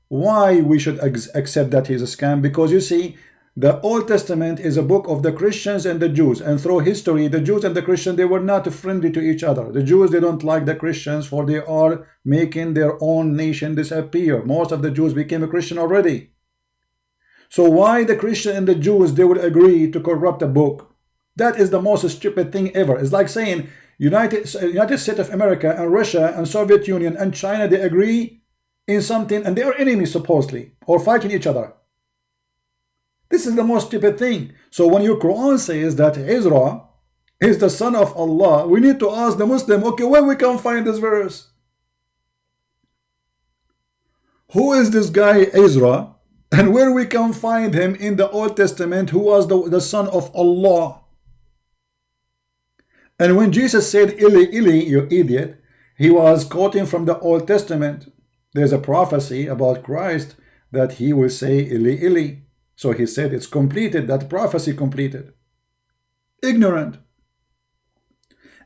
Why we should accept that he's a scam? Because you see, the Old Testament is a book of the Christians and the Jews, and through history, the Jews and the Christians, they were not friendly to each other. The Jews, they don't like the Christians, for they are making their own nation disappear. Most of the Jews became a Christian already. So why the Christian and the Jews, they would agree to corrupt a book? That is the most stupid thing ever. It's like saying United States of America and Russia and Soviet Union and China, they agree in something and they are enemies supposedly, or fighting each other. This is the most stupid thing. So when your Quran says that Ezra is the son of Allah, we need to ask the Muslim, okay, where we can find this verse? Who is this guy Ezra? And where we can find him in the Old Testament, who was the son of Allah? And when Jesus said, Eli, Eli, you idiot, he was quoting from the Old Testament. There's a prophecy about Christ that he will say, Eli, Eli. So he said it's completed, that prophecy completed. Ignorant.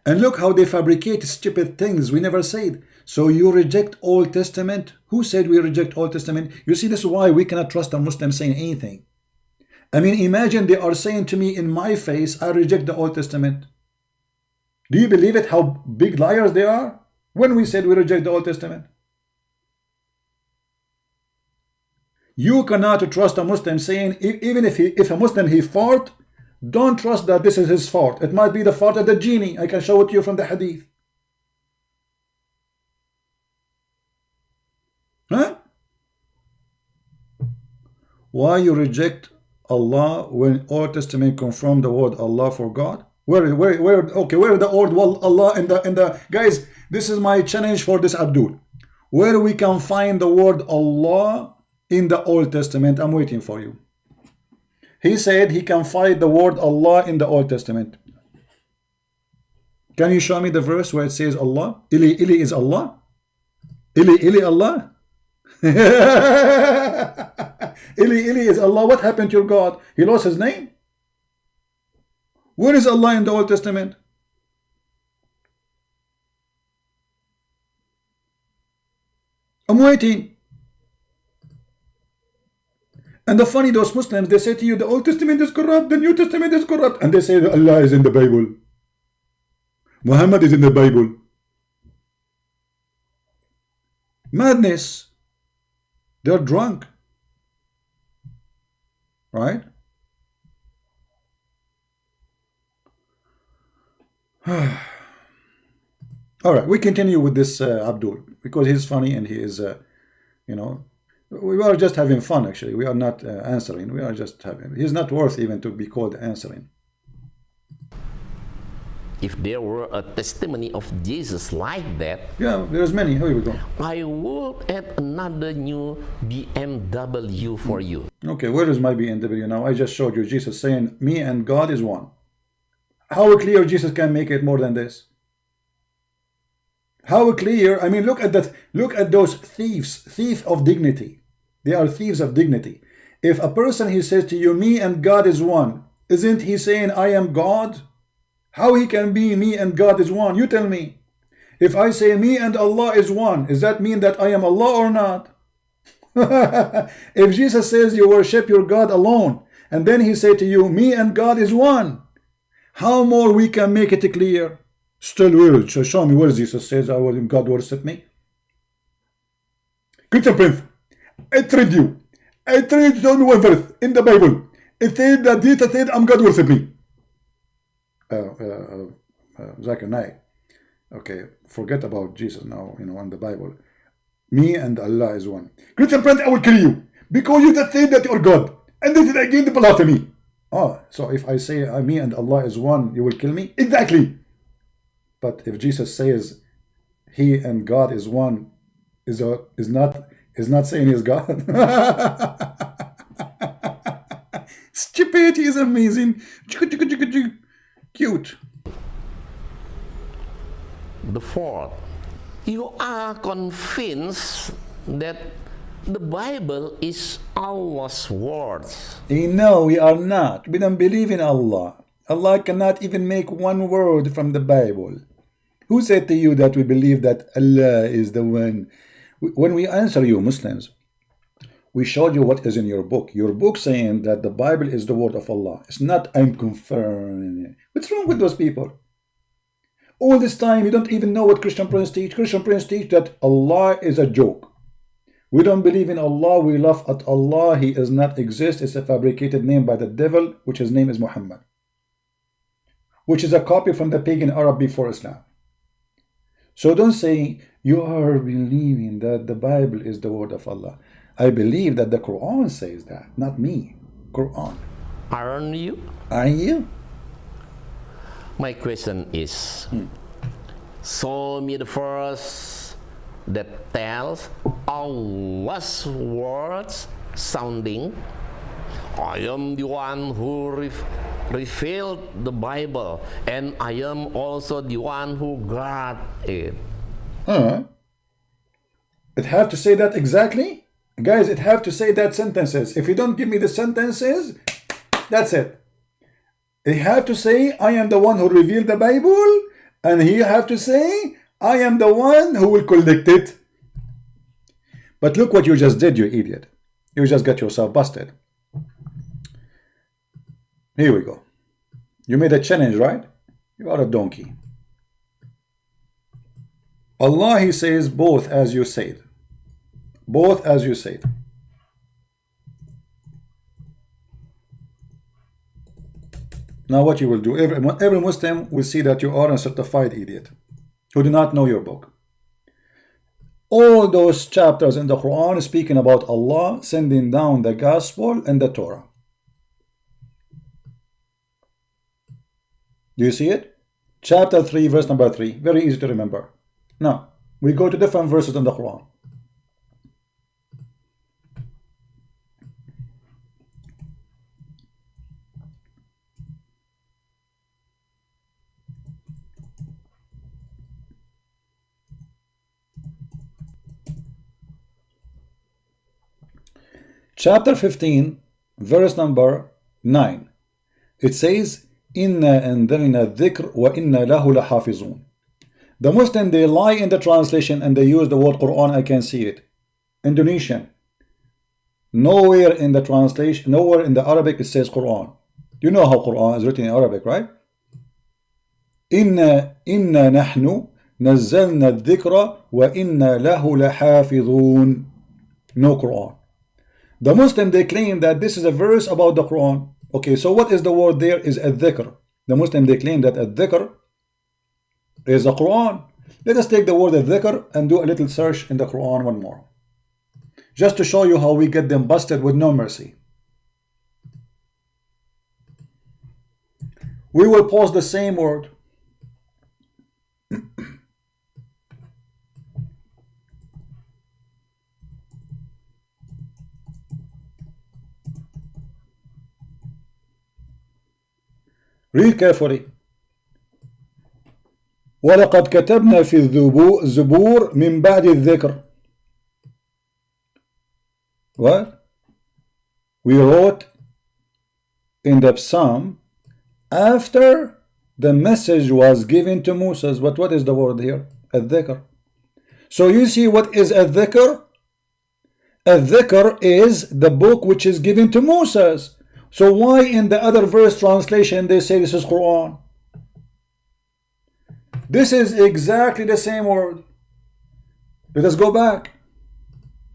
And look how they fabricate stupid things we never said. So you reject Old Testament? Who said we reject Old Testament? You see, this is why we cannot trust a Muslim saying anything. I mean, imagine they are saying to me in my face, I reject the Old Testament. Do you believe it, how big liars they are? When we said we reject the Old Testament. You cannot trust a Muslim saying, even if a Muslim he fart, don't trust that this is his fart. It might be the fart of the genie. I can show it to you from the hadith. Huh? Why you reject Allah when Old Testament confirm the word Allah for God? Where the word Allah in the guys, this is my challenge for this Abdul. Where we can find the word Allah in the Old Testament? I'm waiting for you. He said he can find the word Allah in the Old Testament. Can you show me the verse where it says Allah? Ili, Ili is Allah? Ili, Ili Allah? Ili, Ili is Allah. What happened to your God? He lost his name? Where is Allah in the Old Testament? I'm waiting. And the funny, those Muslims, they say to you, the Old Testament is corrupt, the New Testament is corrupt. And they say that Allah is in the Bible. Muhammad is in the Bible. Madness. They're drunk. Right? All right, we continue with this Abdul, because he's funny and he is, you know, We are just having fun, actually. We are not answering. We are just having. He's not worth even to be called answering. If there were a testimony of Jesus like that, yeah, there's many. Here we go. I would add another new BMW for you. Okay, where is my BMW now? I just showed you Jesus saying, me and God is one. How clear Jesus can make it more than this? How clear? I mean, look at that. Look at those thieves. Thief of dignity. They are thieves of dignity. If a person, he says to you, me and God is one, isn't he saying, I am God? How he can be me and God is one? You tell me. If I say me and Allah is one, does that mean that I am Allah or not? If Jesus says you worship your God alone, and then he say to you, me and God is one, how more we can make it clear? Still weird. So show me where Jesus says I will God worship me. Christian Prince, I trade you. I trade you only one verse in the Bible. It said that Jesus said I'm God worship me. Zakir, okay, forget about Jesus now, you know, in the Bible. Me and Allah is one. Christian Prince, I will kill you because you just said that you're God. And this is again the blasphemy. Oh, so if I say me and Allah is one, you will kill me? Exactly. But if Jesus says he and God is one, is not saying he's God. Stupidity is amazing. Cute. The fourth, you are convinced that the Bible is Allah's words. No, we are not. We don't believe in Allah. Allah cannot even make one word from the Bible. Who said to you that we believe that Allah is the one? When we answer you, Muslims, we showed you what is in your book. Your book saying that the Bible is the word of Allah. It's not I'm confirmed. What's wrong with those people? All this time you don't even know what Christian Prince teach. Christian Prince teach that Allah is a joke. We don't believe in Allah. We laugh at Allah. He does not exist. It's a fabricated name by the devil, which his name is Muhammad, which is a copy from the pagan Arab before Islam. So don't say you are believing that the Bible is the word of Allah. I believe that the Quran says that, not me. Quran. Aren't you? Are you? My question is, show me the verse that tells Allah's words sounding, I am the one who revealed the Bible, and I am also the one who got it. It have to say that exactly? Guys, it have to say that sentences. If you don't give me the sentences, that's it. They have to say, I am the one who revealed the Bible, and he have to say, I am the one who will collect it. But look what you just did, you idiot. You just got yourself busted. Here we go. You made a challenge, right? You are a donkey. Allah, he says, both as you said. Both as you said. Now what you will do, every Muslim will see that you are a certified idiot who do not know your book. All those chapters in the Quran speaking about Allah sending down the gospel and the Torah. Do you see it? Chapter 3, verse number 3. Very easy to remember. Now, we go to different verses in the Quran. Chapter 15, verse number 9. It says, Inna anzalna dhikr wa inna lahu lahafizun. The Muslim, they lie in the translation and they use the word Quran. I can see it. Indonesian. Nowhere in the translation, nowhere in the Arabic it says Quran. You know how Quran is written in Arabic, right? Inna nahnu nazzalna dhikra wa inna lahu lahafizun. No Quran. The Muslim, they claim that this is a verse about the Quran. Okay, so what is the word there? Is ad-dhikr. The Muslim, they claim that ad-dhikr is the Quran. Let us take the word ad-dhikr and do a little search in the Quran one more. just to show you how we get them busted with no mercy. We will post the same word. Read carefully. ولقد كتبنا في الزبور من بعد الذكر. What? We wrote in the psalm after the message was given to Moses. But what is the word here? الذكر. So you see what is الذكر? الذكر is the book which is given to Moses. So why in the other verse translation they say this is Quran? This is exactly the same word. Let us go back.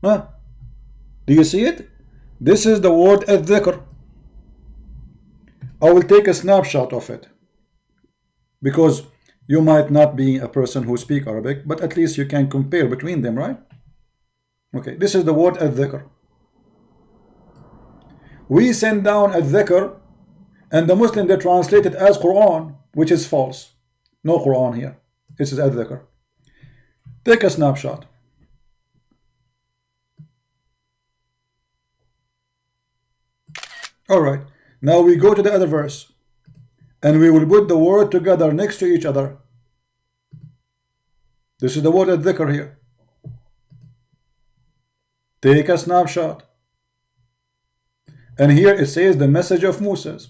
Huh? Do you see it? This is the word الذكر. I will take a snapshot of it, because you might not be a person who speaks Arabic, but at least you can compare between them, right? Okay, this is the word الذكر. We send down الذكر, and the Muslim they translate it as Quran, which is false. No Quran here. This is الذكر. Take a snapshot. Alright, now we go to the other verse, and we will put the word together next to each other. This is the word الذكر here. Take a snapshot. And here it says the message of Moses.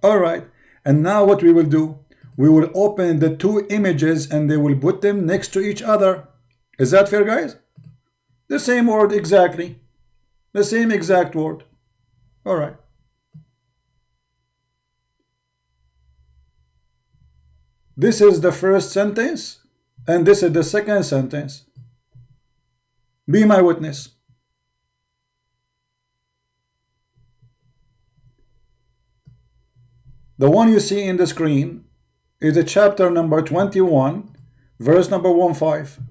Alright, and now what we will do, we will open the two images and they will put them next to each other. Is that fair, guys? The same word exactly. The same exact word. Alright. This is the first sentence, and this is the second sentence. Be my witness. The one you see in the screen is a chapter number 21, verse number 15.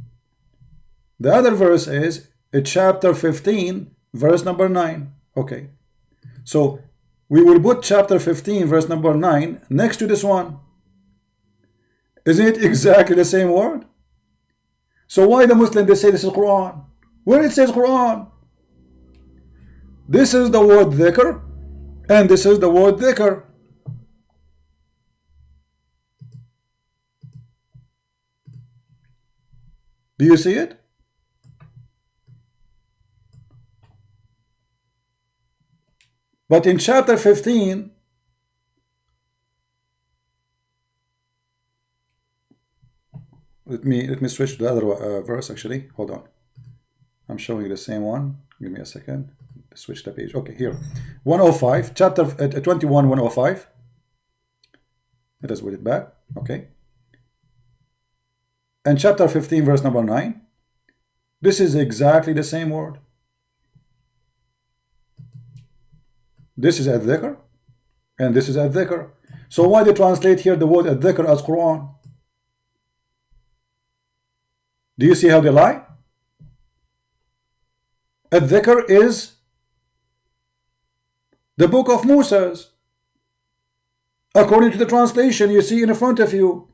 The other verse is a chapter 15, verse number 9. Okay. So we will put chapter 15, verse number 9 next to this one. Isn't it exactly the same word? So why the Muslim they say this is Quran? Where it says Quran? This is the word dhikr, and this is the word dhikr. Do you see it? But in chapter 15, let me switch to the other verse actually. Hold on. I'm showing you the same one. Give me a second. Switch the page. Okay, here. 105, chapter 21, 105. Let us put it back. Okay. And chapter 15, verse number 9. This is exactly the same word. This is الذكر, and this is الذكر. So why they translate here the word الذكر as Quran? Do you see how they lie? الذكر is the book of Moses. According to the translation you see in front of you.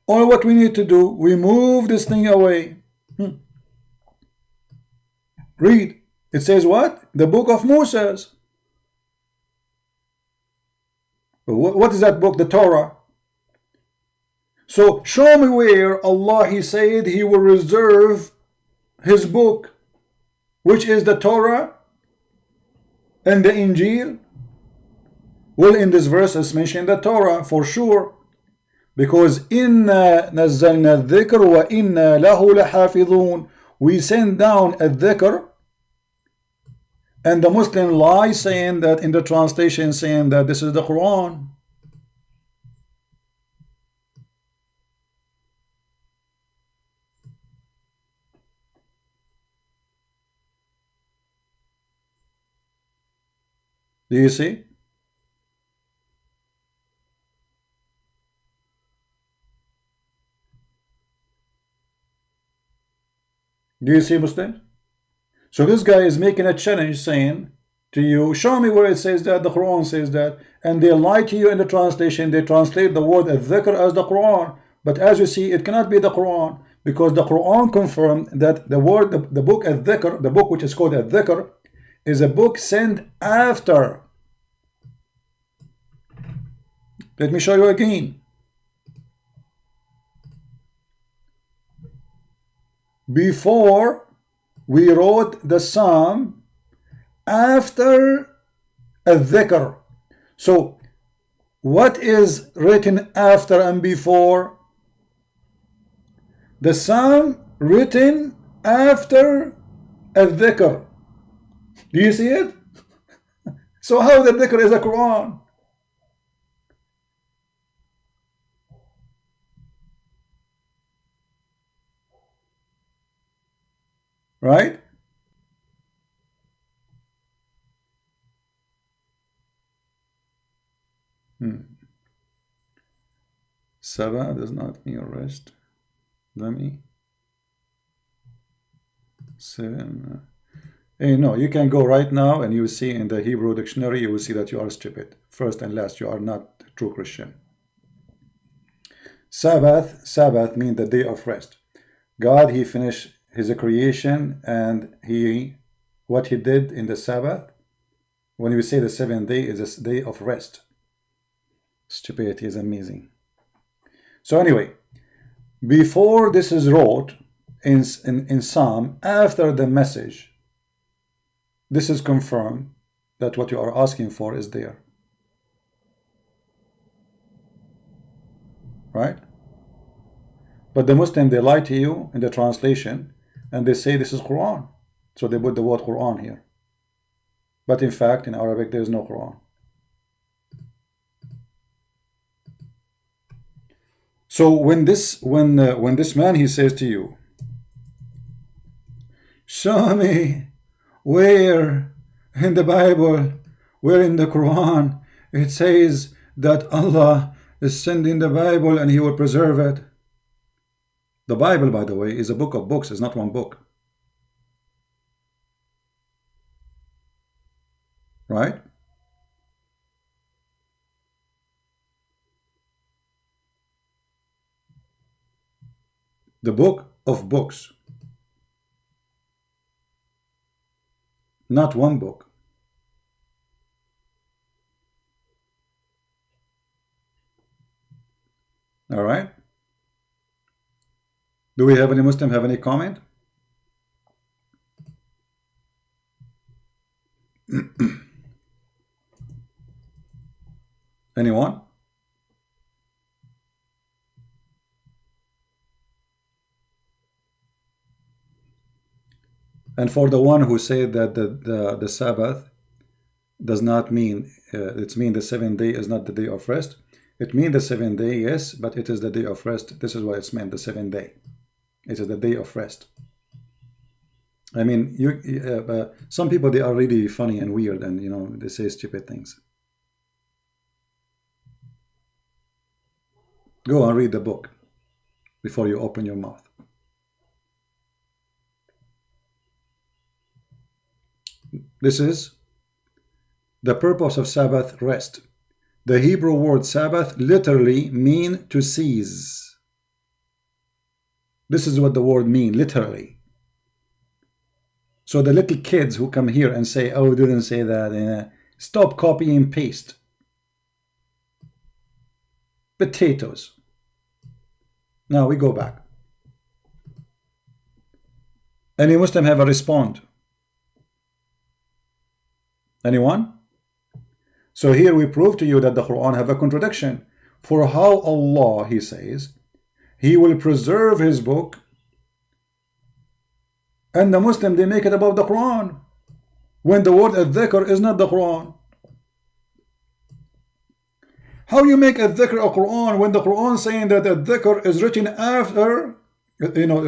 All what we need to do, we move this thing away. Read. It says what? The book of Moses. What is that book? The Torah. So show me where Allah He said He will reserve His book, which is the Torah and the Injil. Well, in this verse it's mentioned the Torah for sure, because إِنَّا نَزَّلْنَا الذِّكْرَ وَإِنَّا لَهُ لَحَافِظُونَ. We send down a dhikr, and the Muslim lie saying that in the translation saying that this is the Quran. Do you see? Do you see, Muslim? So this guy is making a challenge saying to you, show me where it says that, the Quran says that, and they lie to you in the translation. They translate the word al-dhikr as the Quran, but as you see, it cannot be the Quran, because the Quran confirmed that the word, the book al-dhikr, the book which is called al-dhikr, is a book sent after. Let me show you again. Before we wrote the psalm, after al-dhikr. So what is written after and before? The psalm written after al-dhikr. Do you see it? So how the dhikr is a Quran? Right? Sabah does not mean rest. Let me. 7. Hey, no, you can go right now and you will see in the Hebrew dictionary, you will see that you are stupid. First and last, you are not a true Christian. Sabbath means the day of rest. God, he finished his creation, and what he did in the Sabbath, when we say the 7th day, is a day of rest. Stupidity is amazing. So anyway, before this is wrote in Psalm, after the message, this is confirmed that what you are asking for is there. Right? But the Muslim, they lie to you in the translation, and they say this is Quran. So they put the word Quran here. But in fact, in Arabic, there is no Quran. So when this man, he says to you, show me where in the Bible, where in the Quran, it says that Allah is sending the Bible and he will preserve it. The Bible, by the way, is a book of books. It's not one book. Right? The book of books. Not one book. All right? Do we have any Muslim have any comment? Anyone? And for the one who said that the Sabbath does not mean, it's mean the 7th day is not the day of rest. It means the 7th day, yes, but it is the day of rest. This is what it's meant, the 7th day. It is the day of rest. I mean, some people, they are really funny and weird, and you know, they say stupid things. Go and read the book before you open your mouth. This is the purpose of Sabbath, rest. The Hebrew word Sabbath literally means to cease. This is what the word means, literally. So the little kids who come here and say, oh, didn't say that, stop copy and paste. Potatoes. Now we go back. Any Muslim have a respond? Anyone? So here we prove to you that the Quran have a contradiction. For how Allah, he says, he will preserve his book, and the Muslim, they make it about the Quran, when the word al-dhikr is not the Quran. How you make al-dhikr a Quran when the Quran saying that al-dhikr is written after, you know,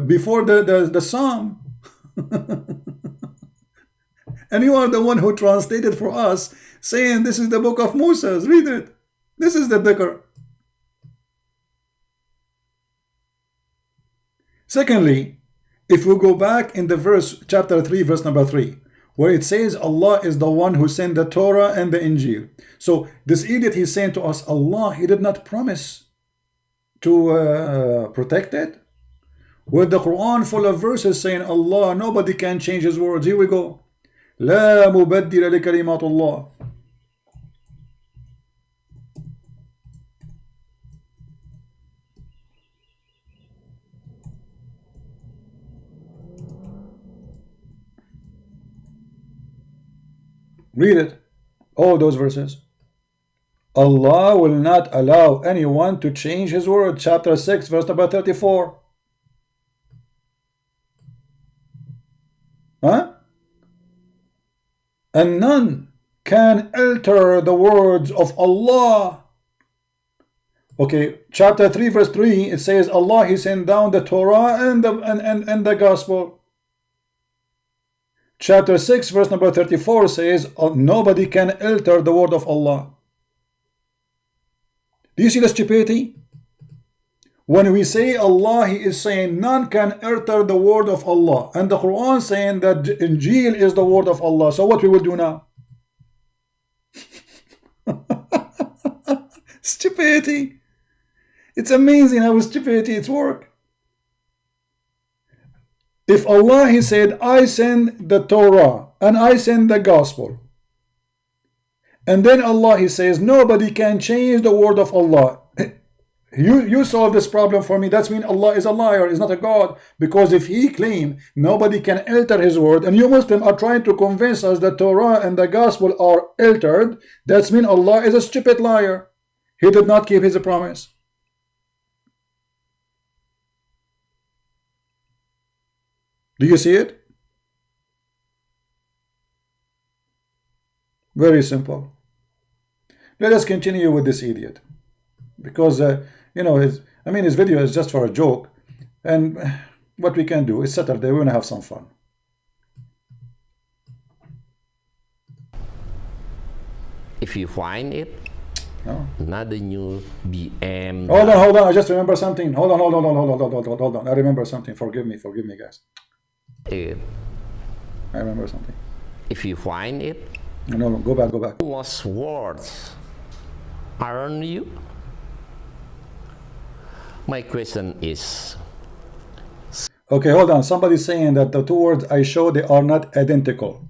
before the Psalm? And you are the one who translated for us, saying this is the book of Moses. Read it. This is the dhikr. Secondly, If we go back in the verse, chapter 3, verse number 3, where it says Allah is the one who sent the Torah and the Injil. So this idiot, he's saying to us, Allah, he did not promise to protect it. With the Quran full of verses saying Allah, nobody can change his words. Here we go. لا مبدل لكلمات الله. Read it. All those verses. Allah will not allow anyone to change his word. Chapter 6, verse number 34. Huh? And none can alter the words of Allah. Okay, chapter 3, verse 3, it says Allah, he sent down the Torah and the gospel. Chapter 6, verse number 34 says nobody can alter the word of Allah. Do you see the stupidity? When we say Allah, he is saying none can alter the word of Allah, and the Quran saying that Injil is the word of Allah. So what we will do now? Stupidity. It's amazing how stupidity it's work. If Allah, he said, I send the Torah and I send the gospel, and then Allah, he says nobody can change the word of Allah. You solve this problem for me. That's mean Allah is a liar, is not a God. Because if he claim nobody can alter his word, and you Muslims are trying to convince us that Torah and the gospel are altered, that's mean Allah is a stupid liar. He did not keep his promise. Do you see it? Very simple. Let us continue with this idiot, because you know, his video is just for a joke, and what we can do is Saturday we're gonna have some fun. If you find it, No? another new BM. Hold on. I just remember something. Hold on. I remember something. Forgive me, guys. I remember something. If you find it, No, go back. was words, aren't you? My question is, Okay, hold on. Somebody's saying that the two words I show, they are not identical.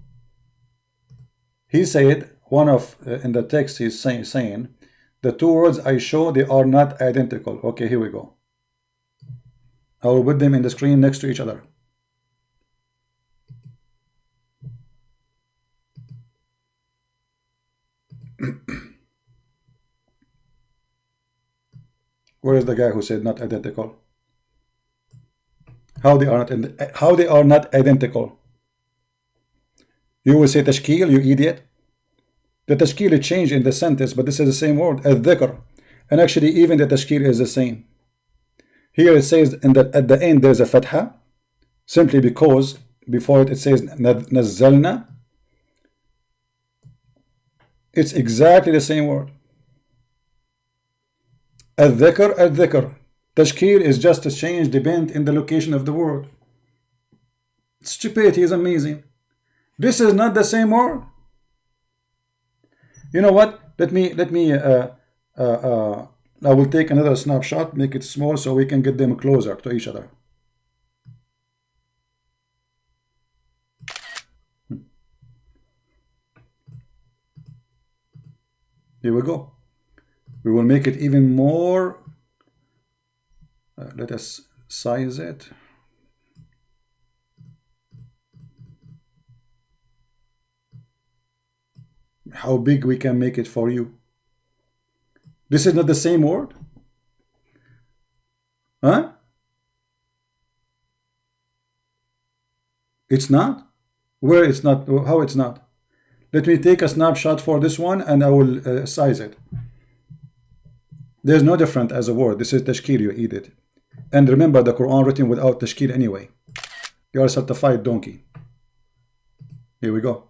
He said, one of in the text he's saying the two words I show, they are not identical. Okay, here we go. I will put them in the screen next to each other. Where is the guy who said not identical? How they are not identical? You will say tashkil, you idiot. The tashkil changed in the sentence, but this is the same word, al-dhikr. And actually even the tashkil is the same. Here it says at the end there's a fatha, simply because before it says nazzalna. It's exactly the same word. Al-dhikr. Tashkil is just a change depend in the location of the word. Stupidity is amazing. This is not the same word. You know what? Let me I will take another snapshot, make it small so we can get them closer to each other. Here we go. We will make it even more. Let us size it. How big we can make it for you. This is not the same word? Huh? It's not? Where it's not? How it's not? Let me take a snapshot for this one and I will size it. There's no different as a word. This is tashkil, you eat it. And remember, the Quran written without tashkil anyway. You are a certified donkey. Here we go.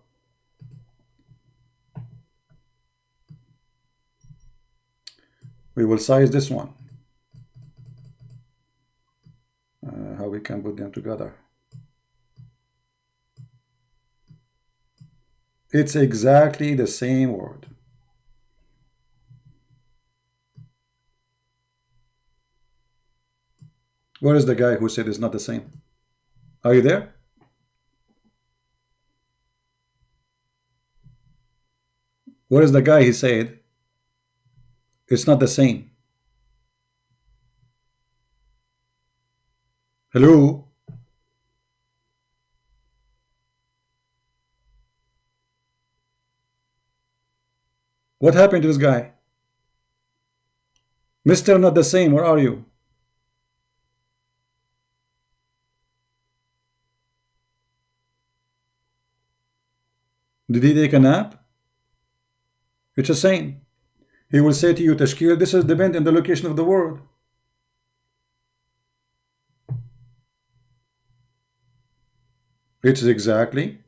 We will size this one. How we can put them together. It's exactly the same word. Where is the guy who said it's not the same? Are you there? Where is the guy he said it's not the same? Hello? What happened to this guy? Mr. Not the same, where are you? Did he take a nap? It's the same. He will say to you, Tashkil, this is depend on the location of the word. It's exactly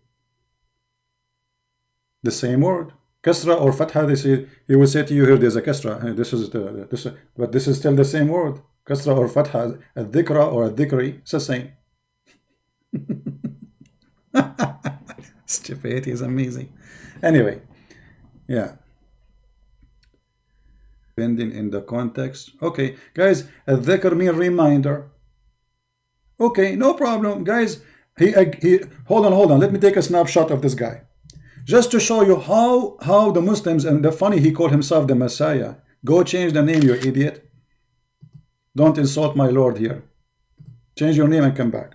the same word. Kasra or Fatha, they say, he will say to you, here there's a Kasra. But this is still the same word. Kasra or Fatha, a Dhikra or a Dhikri, it's the same. Stupidity is amazing. Anyway, yeah. Depending in the context. Okay, guys, a dhikr mean reminder. Okay, no problem, guys. Hold on. Let me take a snapshot of this guy, just to show you how the Muslims, and the funny, he called himself the Messiah. Go change the name, you idiot. Don't insult my Lord here. Change your name and come back.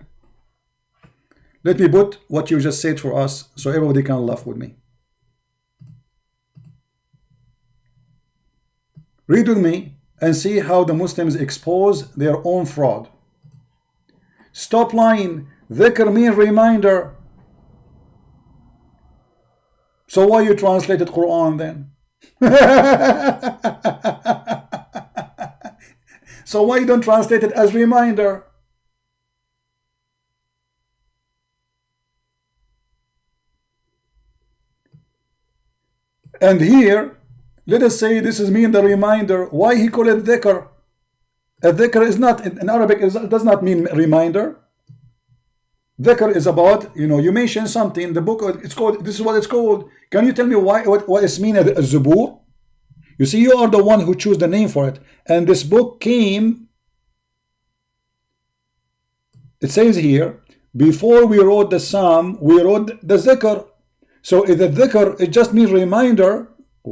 Let me put what you just said for us so everybody can laugh with me. Read with me and see how the Muslims expose their own fraud. Stop lying. Dhikr mean reminder. So why you translated Quran then? So why you don't translate it as reminder? And here, let us say this is mean the reminder. Why he call it dhikr? A dhikr is not, in Arabic, it does not mean reminder. Dhikr is about, you mention something, the book, it's called, this is what it's called. Can you tell me what it's mean as Zubur? You see, you are the one who choose the name for it. And this book came, it says here, before we wrote the Psalm, we wrote the Zikr. So if the dhikr, it just means reminder.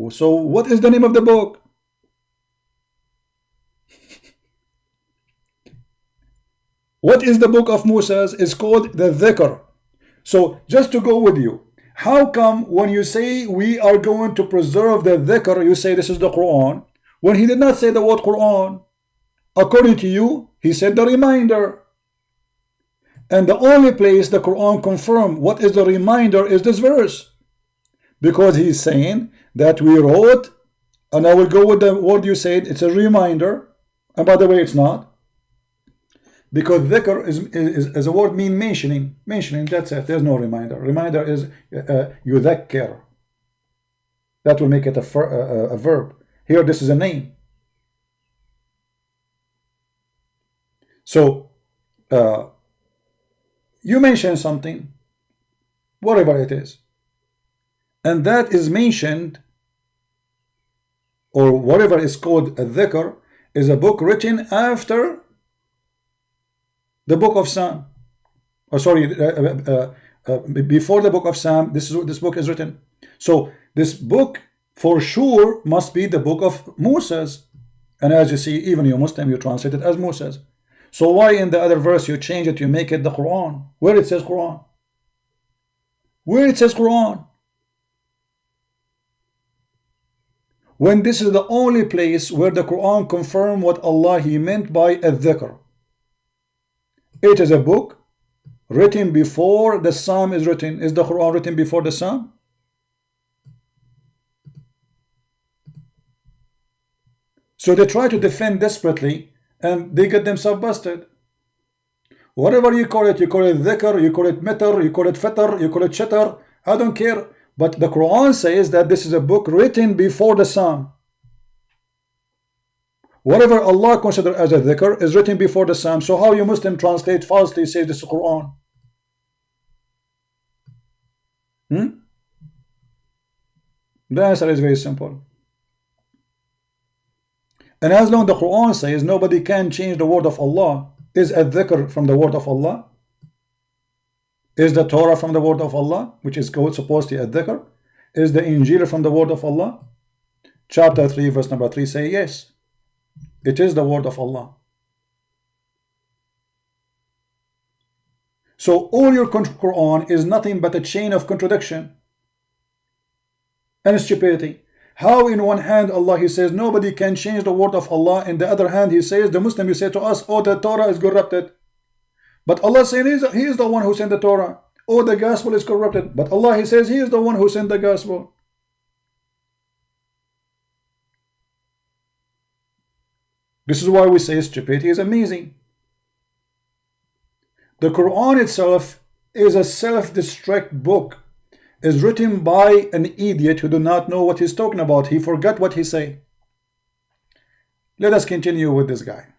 So what is the name of the book? What is the book of Moses? It's called the dhikr. So just to go with you, how come when you say we are going to preserve the dhikr, you say this is the Quran, when he did not say the word Quran? According to you, he said the reminder. And the only place the Quran confirm what is the reminder is this verse. Because he's saying that we wrote, and I will go with the word you said, it's a reminder. And by the way, it's not. Because dhikr is a word mean mentioning. Mentioning, that's it. There's no reminder. Reminder is yudhakkir. That will make it a verb. Here, this is a name. So, you mention something, whatever it is, and that is mentioned, or whatever is called a dhikr, is a book written after the book of Psalm. Or sorry, before the book of Psalm, this book is written. So this book for sure must be the book of Moses. And as you see, even you Muslim, you translate it as Moses. So why in the other verse you change it, you make it the Quran? Where it says Quran? Where it says Quran? When this is the only place where the Quran confirm what Allah He meant by a dhikr. It is a book written before the Psalm is written. Is the Quran written before the Psalm? So they try to defend desperately, and they get themselves busted. Whatever you call it dhikr, you call it mitar, you call it fatar, you call it shatar, I don't care. But the Quran says that this is a book written before the Psalm. Whatever Allah considers as a dhikr is written before the Psalm. So how you Muslim translate falsely, say this is Quran? The answer is very simple. And as long as the Quran says nobody can change the word of Allah, is al-dhikr from the word of Allah? Is the Torah from the word of Allah, which is supposed to be al-dhikr? Is the Injil from the word of Allah? Chapter 3 verse number 3 say yes, it is the word of Allah. So all your Quran is nothing but a chain of contradiction and stupidity. How in one hand Allah he says nobody can change the word of Allah, in the other hand he says, the Muslim you say to us, oh the Torah is corrupted, but Allah saying he is the one who sent the Torah. Oh the gospel is corrupted, but Allah he says he is the one who sent the gospel. This is why we say stupidity is amazing. The Quran itself is a self-destruct book. Is written by an idiot who do not know what he's talking about. He forgot what he say. Let us continue with this guy.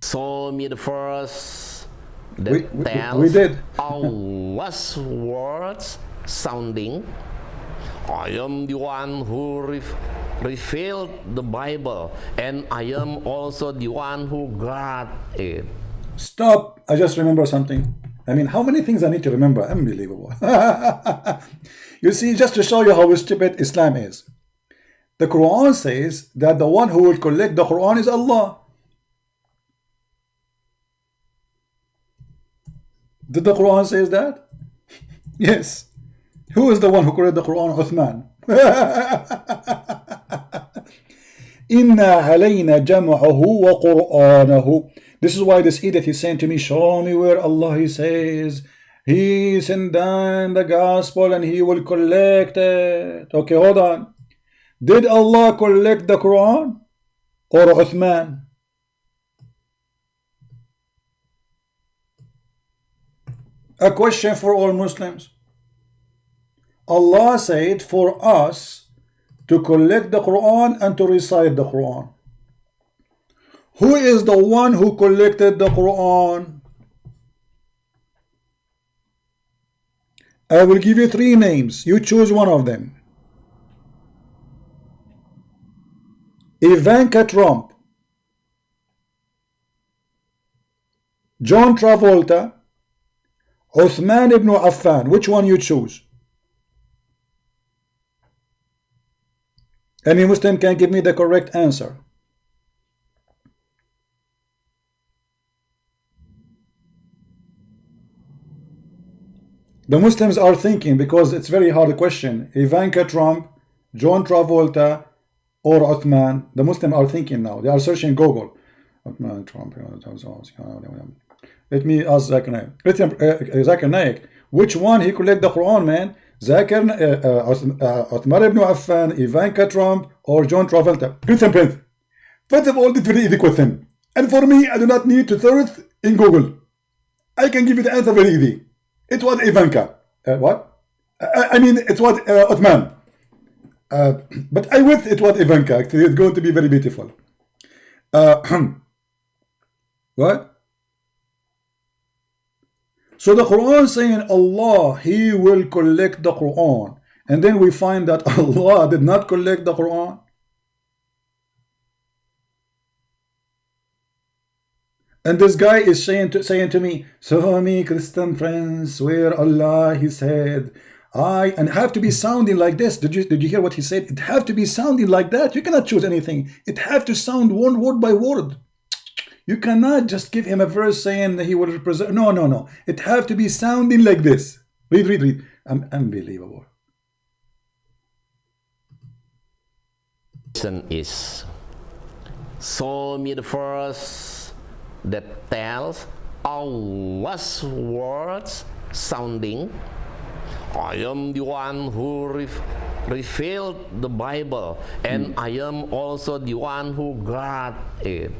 Show me the verse that we did. Allah's words sounding. I am the one who revealed the Bible, and I am also the one who got it. Stop. I just remember something. I mean, how many things I need to remember? Unbelievable. You see, just to show you how stupid Islam is. The Quran says that the one who will collect the Quran is Allah. Did the Quran says that? Yes. Who is the one who collected the Quran? Uthman. Inna alayna jam'ahu wa qur'anahu. This is why this idiot is saying to me, show me where Allah he says he sent down the gospel and he will collect it. Okay, hold on. Did Allah collect the Quran or Uthman? A question for all Muslims. Allah said for us to collect the Quran and to recite the Quran. Who is the one who collected the Quran? I will give you 3 names. You choose one of them. Ivanka Trump, John Travolta, Uthman ibn Affan. Which one you choose? Any Muslim can give me the correct answer. The Muslims are thinking because it's very hard question. Ivanka Trump, John Travolta, or Uthman. The Muslims are thinking now. They are searching Google. Uthman, Trump. Let me ask Zakir Naik. Zakir Naik, which one he collect the Quran, man? Zakir, Uthman ibn Affan, Ivanka Trump, or John Travolta? Listen, Prince. First of all, it's very easy question. And for me, I do not need to search in Google. I can give you the answer very easy. It was Ivanka. What? I mean, it was Uthman. But I wish it was Ivanka. Actually, it's going to be very beautiful. What? So the Quran saying Allah, He will collect the Quran. And then we find that Allah did not collect the Quran. And this guy is saying to me, so me Christian friends, where Allah he said, and have to be sounding like this. Did you hear what he said? It have to be sounding like that. You cannot choose anything. It have to sound one word by word. You cannot just give him a verse saying that he will represent. No. It have to be sounding like this. Read. Unbelievable. Is show me the verse that tells Allah's words sounding. I am the one who revealed the Bible, and I am also the one who got it.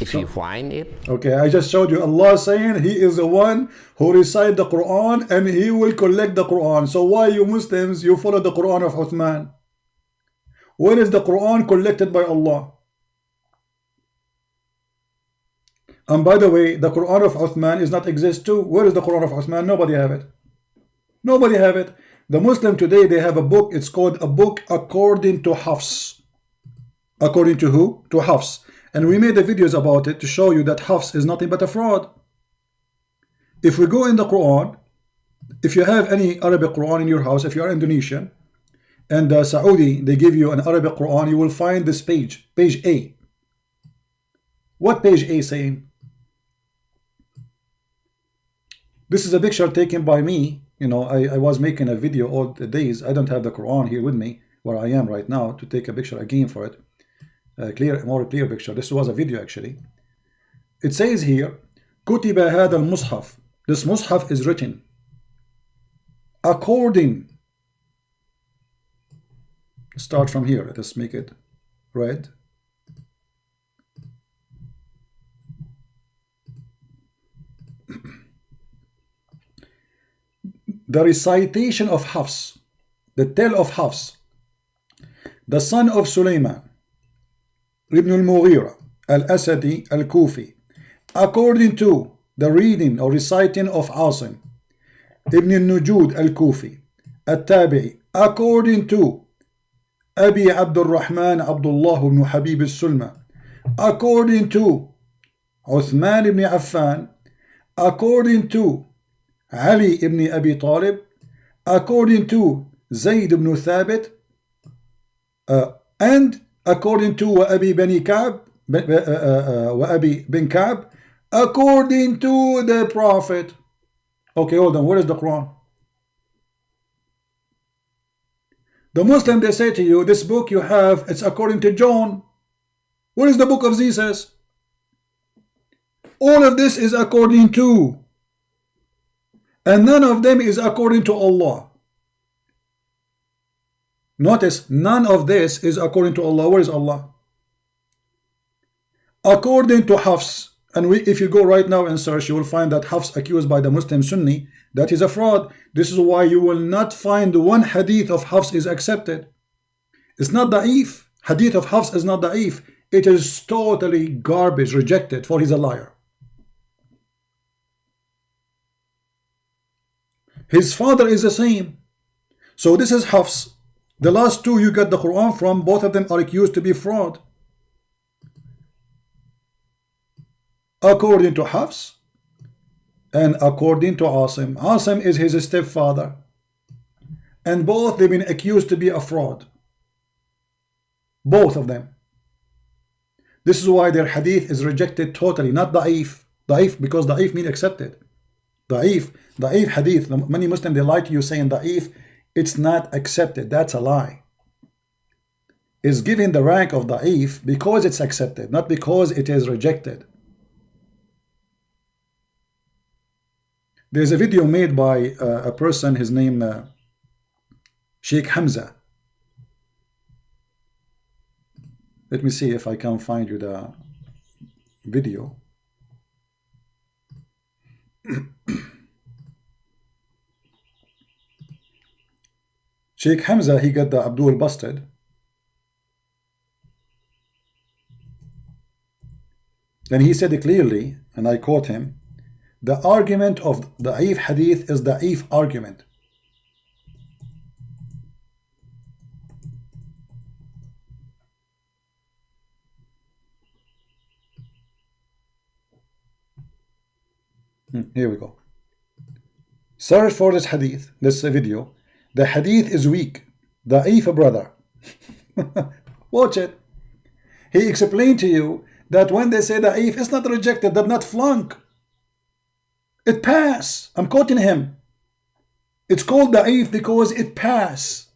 If you find it. Okay, I just showed you Allah saying He is the one who recite the Quran and He will collect the Quran. So why you Muslims, you follow the Quran of Uthman? When is the Quran collected by Allah? And by the way, the Quran of Uthman is not exist too. Where is the Quran of Uthman? Nobody have it. Nobody have it. The Muslim today, they have a book. It's called a book according to Hafs. According to who? To Hafs. And we made the videos about it to show you that Hafs is nothing but a fraud. If we go in the Quran, if you have any Arabic Quran in your house, if you are Indonesian, and Saudi, they give you an Arabic Quran, you will find this page, page A. What page A saying? This is a picture taken by me. You know, I was making a video all the days. I don't have the Quran here with me, where I am right now, to take a picture again for it. A more clear picture. This was a video actually. It says here, كتب هذا المصحف. This mushaf is written according. Start from here. Let us make it red. The recitation of Hafs, the tale of Hafs, the son of Sulaiman, Ibn al-Mughira, al-Asadi, al-Kufi, according to the reading or reciting of Asim, Ibn al-Nujud, al-Kufi, al-Tabi'i, according to Abi Abdul Rahman, Abdullah ibn Habib al-Sulma, according to Uthman ibn Affan, according to Ali ibn Abi Talib, according to Zayd ibn Thabit, and according to Abi bin Ka'b, Abi bin Ka'b, according to the Prophet. Okay, hold on. Where is the Quran? The Muslim, they say to you, this book you have, it's according to John. Where is the book of Jesus? All of this is according to, and none of them is according to Allah. Notice, none of this is according to Allah. Where is Allah? According to Hafs. And if you go right now and search, you will find that Hafs accused by the Muslim Sunni, that is a fraud. This is why you will not find one hadith of Hafs is accepted. It's not da'if. Hadith of Hafs is not da'if. It is totally garbage, rejected, for he's a liar. His father is the same. So this is Hafs. The last two you got the Quran from, both of them are accused to be fraud. According to Hafs and according to Asim. Asim is his stepfather. And both they've been accused to be a fraud. Both of them. This is why their hadith is rejected totally, not da'if. Da'if because da'if means accepted. Da'if hadith. Many Muslims, they lie to you saying da'if. It's not accepted. That's a lie. It's given the rank of da'if because it's accepted, not because it is rejected. There's a video made by a person, his name Sheikh Hamza. Let me see if I can find you the video. Sheikh Hamza, he got the Abdul busted. Then he said clearly, and I quote him, the argument of the da'if hadith is the da'if argument. Here we go. Search for this hadith, this video. The hadith is weak. Da'if brother. Watch it. He explained to you that when they say da'if, it's not rejected, they're not flunk. It pass. I'm quoting him. It's called da'if because it pass.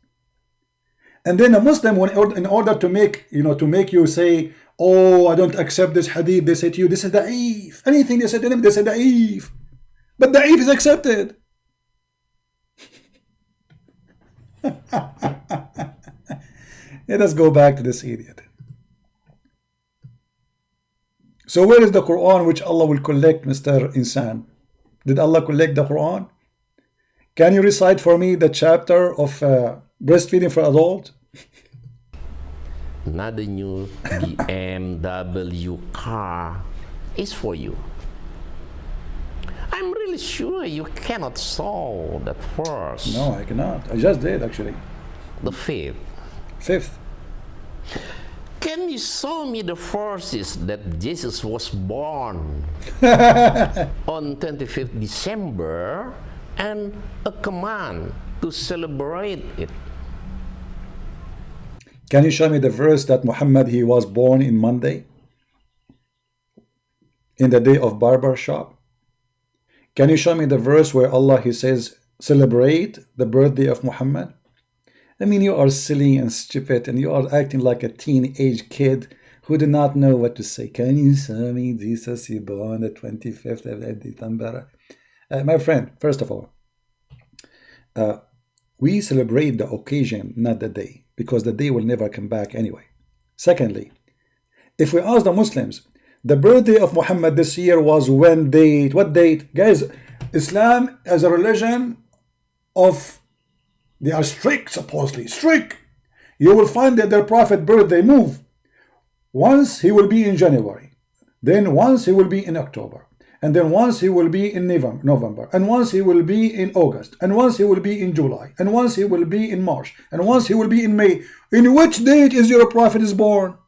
And then a Muslim, in order to make you say, oh, I don't accept this hadith, they say to you, this is da'if. Anything they say to them, they say da'if. But da'if is accepted. Let us go back to this idiot. So where is the Quran which Allah will collect, Mr. Insan? Did Allah collect the Quran? Can you recite for me the chapter of breastfeeding for adults? Not the new BMW car is for you. I'm really sure you cannot solve that verse. No, I cannot. I just did, actually. The fifth. Fifth. Can you show me the verses that Jesus was born on 25th December and a command to celebrate it? Can you show me the verse that Muhammad, he was born in Monday? In the day of barber shop? Can you show me the verse where Allah, he says, celebrate the birthday of Muhammad? I mean, you are silly and stupid, and you are acting like a teenage kid who do not know what to say. Can you show me Jesus, he born the 25th of December? My friend, first of all, we celebrate the occasion, not the day, because the day will never come back anyway. Secondly, if we ask the Muslims, the birthday of Muhammad this year was when date? What date? Guys, Islam as a religion of, they are strict, supposedly, strict. You will find that their prophet birthday move. Once he will be in January, then once he will be in October, and then once he will be in November, and once he will be in August, and once he will be in July, and once he will be in March, and once he will be in May. In which date is your prophet is born?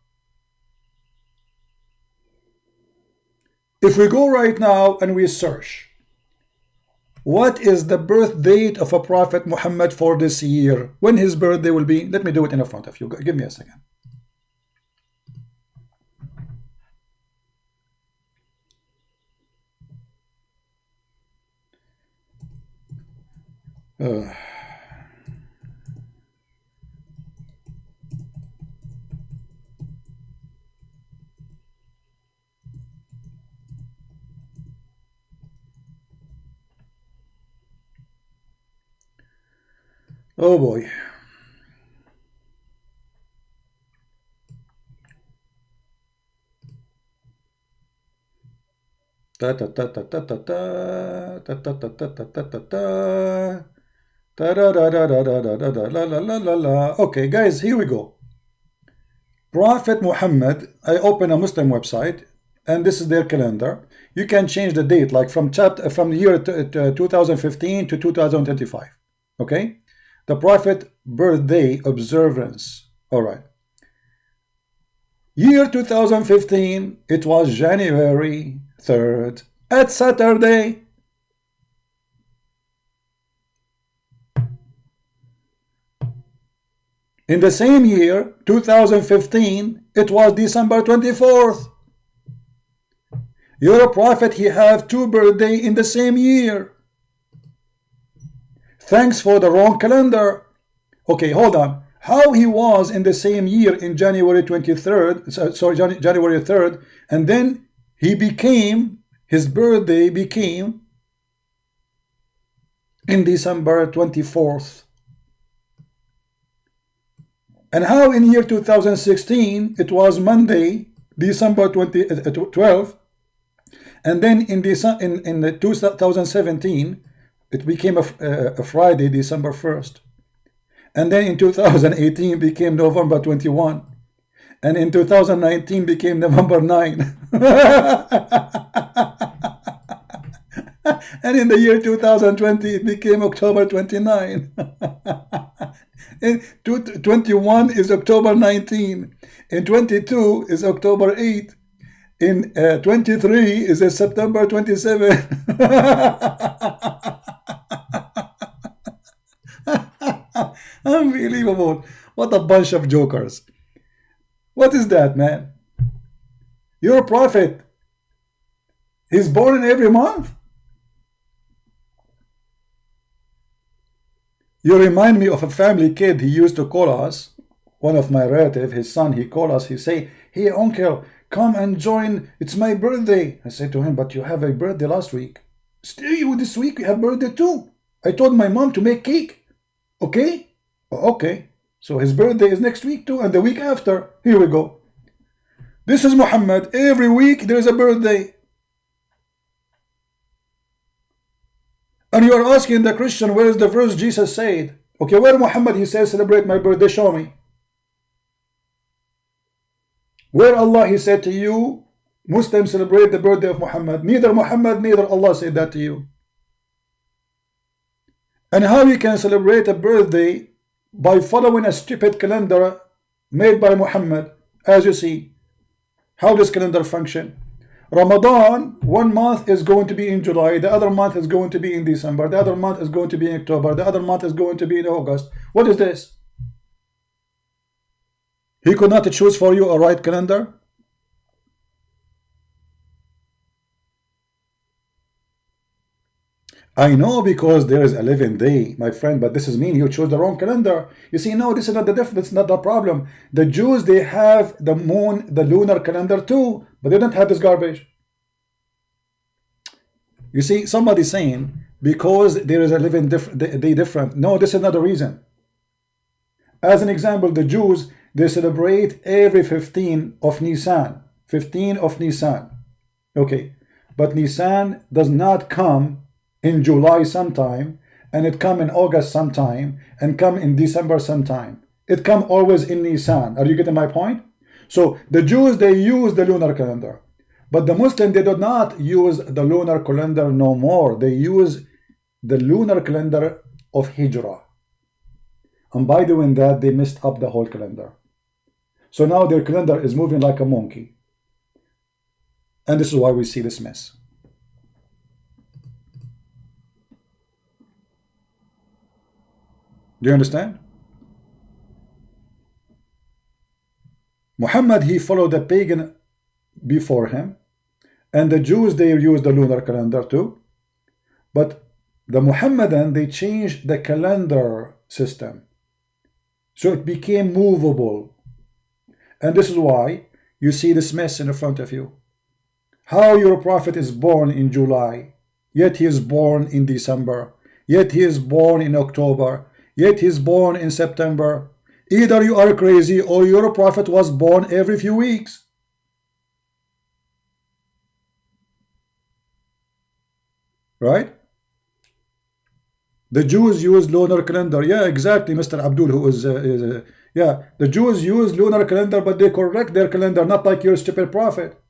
If we go right now and we search, what is the birth date of a Prophet Muhammad for this year? When his birthday will be? Let me do it in front of you. Give me a second. Oh boy. Okay, guys, here we go. Prophet Muhammad, I open a Muslim website, and this is their calendar. You can change the date, like from the year 2015 to 2025. Okay? The Prophet birthday observance. All right. Year 2015, it was January 3rd at Saturday. In the same year, 2015, it was December 24th. Your prophet, he have two birthday in the same year. Thanks for the wrong calendar. Okay, hold on. How he was in the same year in January 23rd, sorry, January 3rd, and then he became, his birthday became in December 24th. And how in year 2016 it was Monday, December 12th, and then in 2017 it became a Friday, December 1st. And then in 2018 became November 21. And in 2019 became November 9. And in the year 2020 it became October 29. In 21 is October 19. In 22 is October 8. In 23 is September 27. Unbelievable. What a bunch of jokers. What is that, man? You're a prophet. He's born in every month. You remind me of a family kid. He used to call us, one of my relatives, his son, he called us, he say, hey uncle, come and join, it's my birthday. I said to him, but you have a birthday last week. Still you this week, you have birthday too. I told my mom to make cake. Okay? Okay. So his birthday is next week too, and the week after. Here we go. This is Muhammad. Every week there is a birthday. And you are asking the Christian, where is the verse Jesus said? Okay, where Muhammad, he says, celebrate my birthday, show me. Where Allah, he said to you, Muslims celebrate the birthday of Muhammad. Neither Muhammad, neither Allah said that to you. And how you can celebrate a birthday by following a stupid calendar made by Muhammad, as you see. How does calendar function? Ramadan, 1 month is going to be in July, the other month is going to be in December, the other month is going to be in October, the other month is going to be in August. What is this? He could not choose for you a right calendar? I know, because there is 11 day, my friend, but this is mean you chose the wrong calendar. You see, no, this is not the difference, not the problem. The Jews, they have the moon, the lunar calendar too, but they don't have this garbage. You see, somebody saying because there is 11 day different. No, this is not the reason. As an example, the Jews, they celebrate every 15 of Nisan. 15 of Nisan. Okay, but Nisan does not come in July sometime, and it come in August sometime, and come in December sometime. It come always in Nisan. Are you getting my point? So the Jews, they use the lunar calendar, but the Muslim, they do not use the lunar calendar no more. They use the lunar calendar of Hijrah, and by doing that, they messed up the whole calendar. So now their calendar is moving like a monkey, and this is why we see this mess. Do you understand? Muhammad, he followed the pagan before him, and the Jews, they use the lunar calendar too, but the Muhammadan, they changed the calendar system, so it became movable, and this is why you see this mess in front of you. How your prophet is born in July, yet he is born in December, yet he is born in October, yet he is born in September. Either you are crazy or your prophet was born every few weeks. Right? The Jews use lunar calendar. Yeah, exactly, Mr. Abdul, who is yeah, the Jews use lunar calendar, but they correct their calendar, not like your stupid prophet.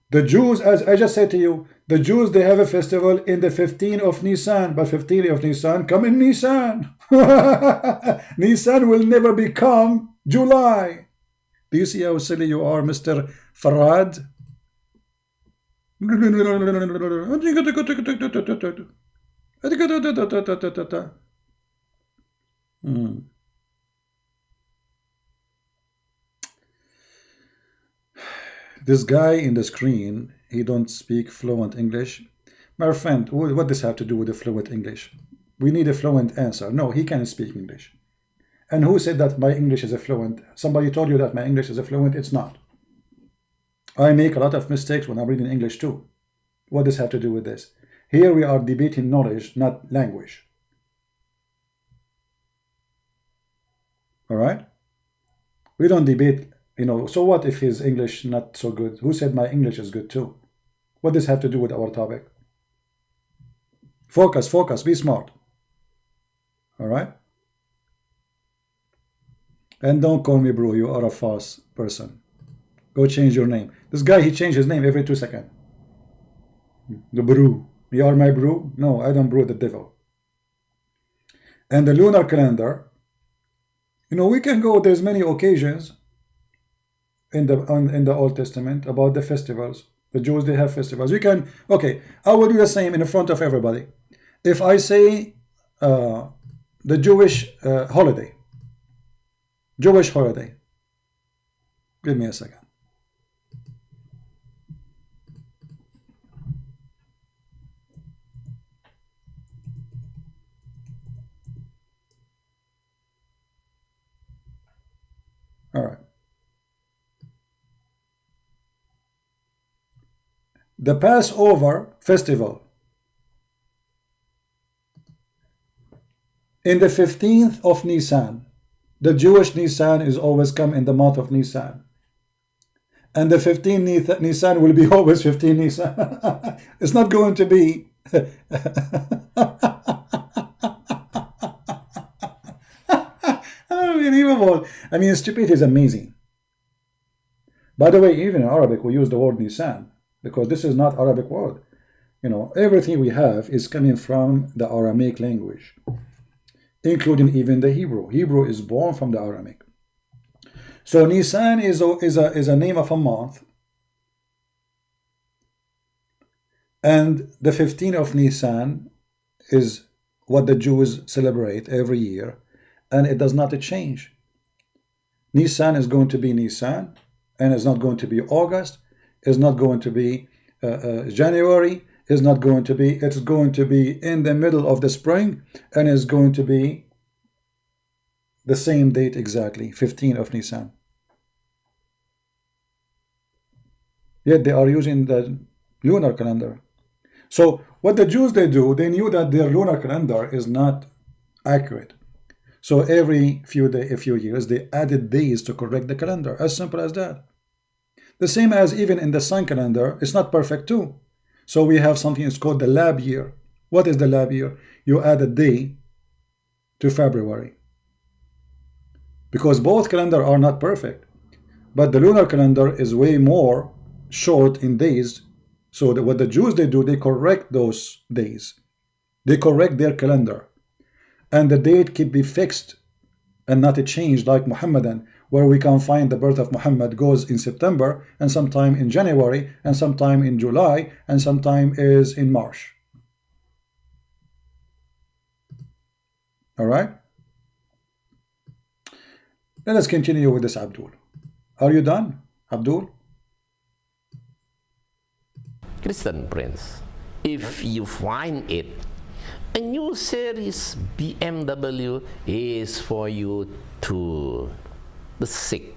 The Jews, as I just said to you, the Jews, they have a festival in the 15th of Nisan, but 15th of Nisan come in Nisan. Nisan will never become July. Do you see how silly you are, Mr. Farad? This guy in the screen, he don't speak fluent English. My friend, what does have to do with the fluent English? We need a fluent answer. No, he can't speak English. And who said that my English is a fluent? Somebody told you that my English is a fluent? It's not. I make a lot of mistakes when I'm reading English too. What does have to do with this? Here we are debating knowledge, not language. All right? We don't debate. You know, so what if his English not so good? Who said my English is good too? What does have to do with our topic? Focus, focus, be smart. All right? And don't call me bro, you are a false person. Go change your name. This guy, he changed his name every 2 seconds. The bro. You are my bro? No, I don't bro the devil. And the lunar calendar, you know, we can go, there's many occasions in the Old Testament about the festivals. The Jews, they have festivals. We can, okay, I will do the same in front of everybody. If I say the Jewish holiday, give me a second. All right. The Passover festival in the 15th of Nisan. The Jewish Nisan is always come in the month of Nisan. And the 15th Nisan will be always 15 Nisan. It's not going to be unbelievable. I mean, stupid is amazing. By the way, even in Arabic, we use the word Nisan because this is not Arabic word. You know, everything we have is coming from the Aramaic language, including even the Hebrew. Hebrew is born from the Aramaic. So Nisan is a name of a month. And the 15th of Nisan is what the Jews celebrate every year. And it does not change. Nisan is going to be Nisan. And it's not going to be August. It's not going to be January. It's not going to be. It's going to be in the middle of the spring. And it's going to be the same date exactly, 15th of Nisan. Yet they are using the lunar calendar. So what the Jews they do, they knew that their lunar calendar is not accurate. So every few years they added days to correct the calendar. As simple as that. The same as even in the sun calendar, it's not perfect too. So we have something that's called the lab year. What is the lab year? You add a day to February. Because both calendars are not perfect. But the lunar calendar is way more short in days. So that what the Jews they do, they correct those days. They correct their calendar. And the date can be fixed and not changed like Muhammadan, where we can find the birth of Muhammad goes in September, and sometime in January, and sometime in July, and sometime is in March. All right? Let us continue with this, Abdul. Are you done, Abdul? Christian Prince, if you find it, a new series BMW is for you to the sick.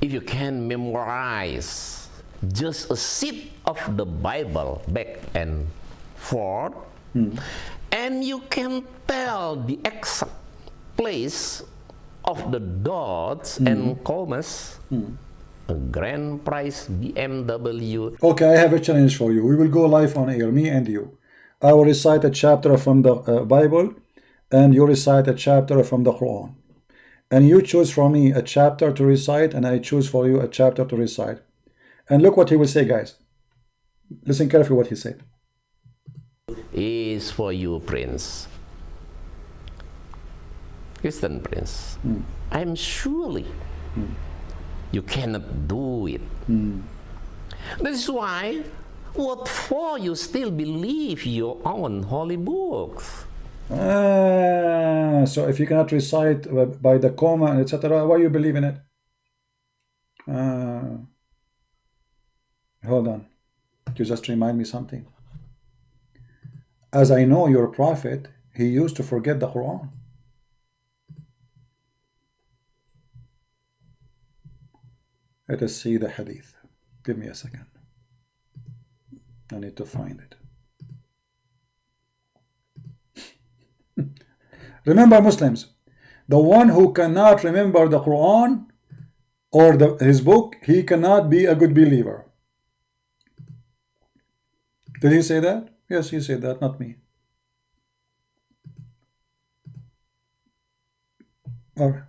If you can memorize just a sheet of the Bible back and forth, and you can tell the exact place of the dots and commas, a grand prize BMW. Okay, I have a challenge for you. We will go live on air, me and you. I will recite a chapter from the Bible, and you recite a chapter from the Quran. And you choose for me a chapter to recite, and I choose for you a chapter to recite. And look what he will say, guys. Listen carefully what he said. Is for you, Prince. Christian Prince. I'm surely you cannot do it. That is why, what for you still believe your own holy books? So if you cannot recite by the comma and etc., why you believe in it? Hold on. You just remind me something. As I know your prophet, he used to forget the Quran. Let us see the hadith. Give me a second. I need to find it. Remember, Muslims, the one who cannot remember the Quran or his book, he cannot be a good believer. Did he say that? Yes, he said that, not me. All right.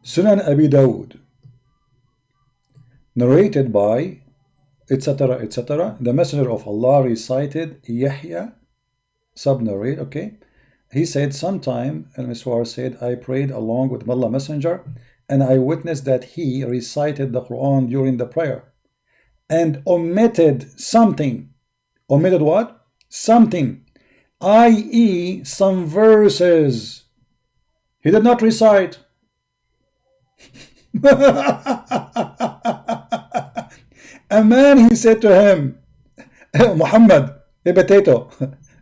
Sunan Abi Dawud, narrated by etc. etc. The Messenger of Allah recited Yahya, sub-narrate, okay. He said, sometime, Al-Miswar said, I prayed along with Allah Messenger, and I witnessed that he recited the Quran during the prayer and omitted something. Omitted what? Something, i.e. some verses. He did not recite. A man, he said to him, Muhammad, a potato,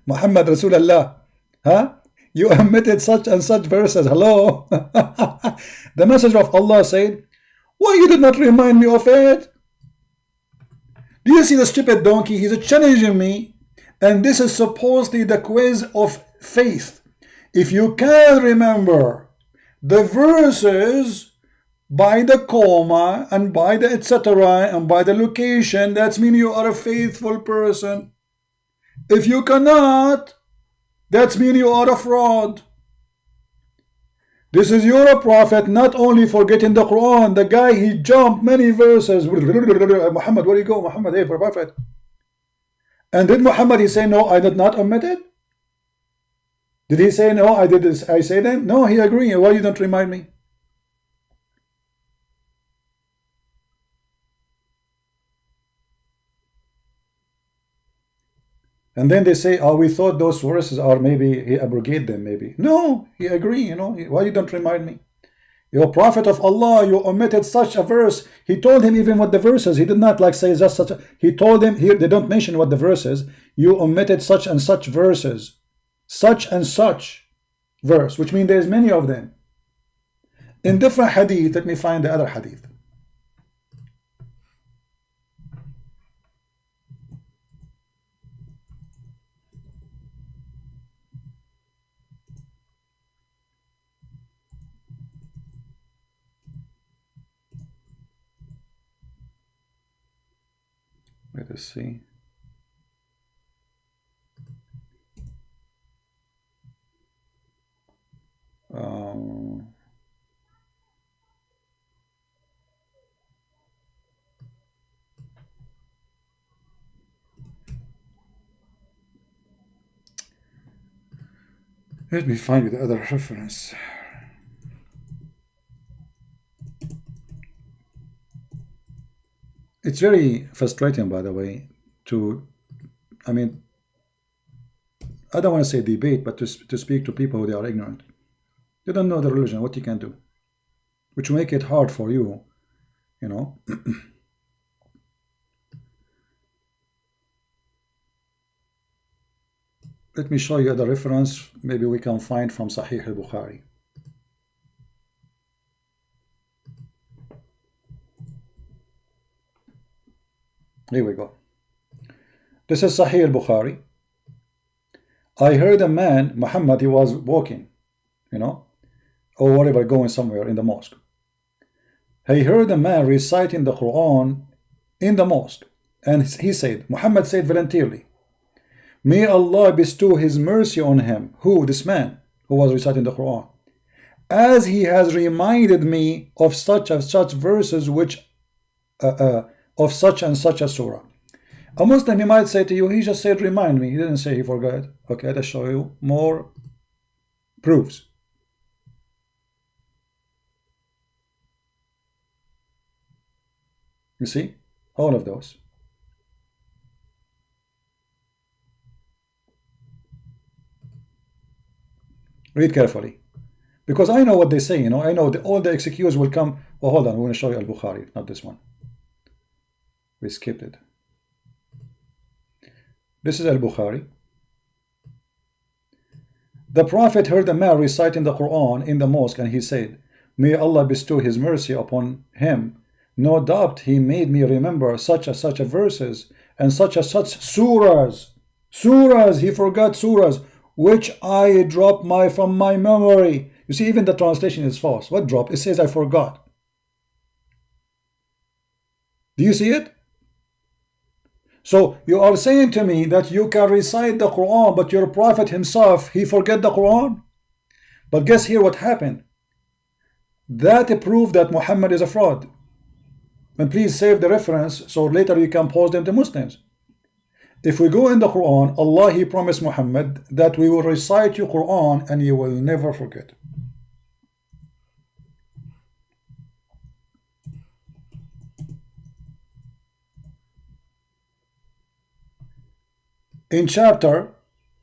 Muhammad Rasulullah, huh? You omitted such and such verses. Hello. The Messenger of Allah said, why you did not remind me of it? Do you see the stupid donkey? He's challenging me, and this is supposedly the quiz of faith. If you can remember the verses, by the comma and by the etc. and by the location, that's mean you are a faithful person. If you cannot, that's mean you are a fraud. This is your prophet not only forgetting the Quran. The guy, he jumped many verses. Muhammad, where you go? Muhammad, hey, prophet. And did Muhammad, he say, no, I did not omit it? Did he say, no, I did this, I say that? No, he agreed. Why you don't remind me? And then they say, oh, we thought those verses are maybe, he abrogate them maybe. No, he agree, you know. Why you don't remind me? You're a prophet of Allah, you omitted such a verse. He told him even what the verse is. He did not like say just such a, he told him, here they don't mention what the verse is. You omitted such and such verses. Such and such verse, which means there's many of them. In different hadith, let me find the other hadith. Let us see. Let me find the other reference. It's very frustrating, by the way, to, I mean, I don't want to say debate, but to speak to people who they are ignorant. They don't know the religion, what you can do, which will make it hard for you, you know. Let me show you the reference. Maybe we can find from Sahih al-Bukhari. Here we go. This is Sahih al-Bukhari. I heard a man, Muhammad, he was walking, you know, or whatever, going somewhere in the mosque. He heard a man reciting the Quran in the mosque, and he said, Muhammad said voluntarily, may Allah bestow his mercy on him, who, this man who was reciting the Quran, as he has reminded me of such and such verses, which of such and such a surah. A Muslim, he might say to you, he just said remind me, he didn't say he forgot. Okay, let's show you more proofs. You see, all of those. Read carefully, because I know what they say, you know. I know all the excuses will come. Oh, hold on, we're going to show you al-Bukhari, not this one. We skipped it. This is al-Bukhari. The Prophet heard a man reciting the Quran in the mosque, and he said, may Allah bestow his mercy upon him. No doubt he made me remember such and such verses and such surahs. Surahs, he forgot surahs, which I dropped from my memory. You see, even the translation is false. What dropped? It says I forgot. Do you see it? So you are saying to me that you can recite the Quran, but your prophet himself, he forget the Quran? But guess here what happened? That proved that Muhammad is a fraud. And please save the reference so later you can post them to Muslims. If we go in the Quran, Allah, he promised Muhammad that we will recite your Quran and you will never forget. In chapter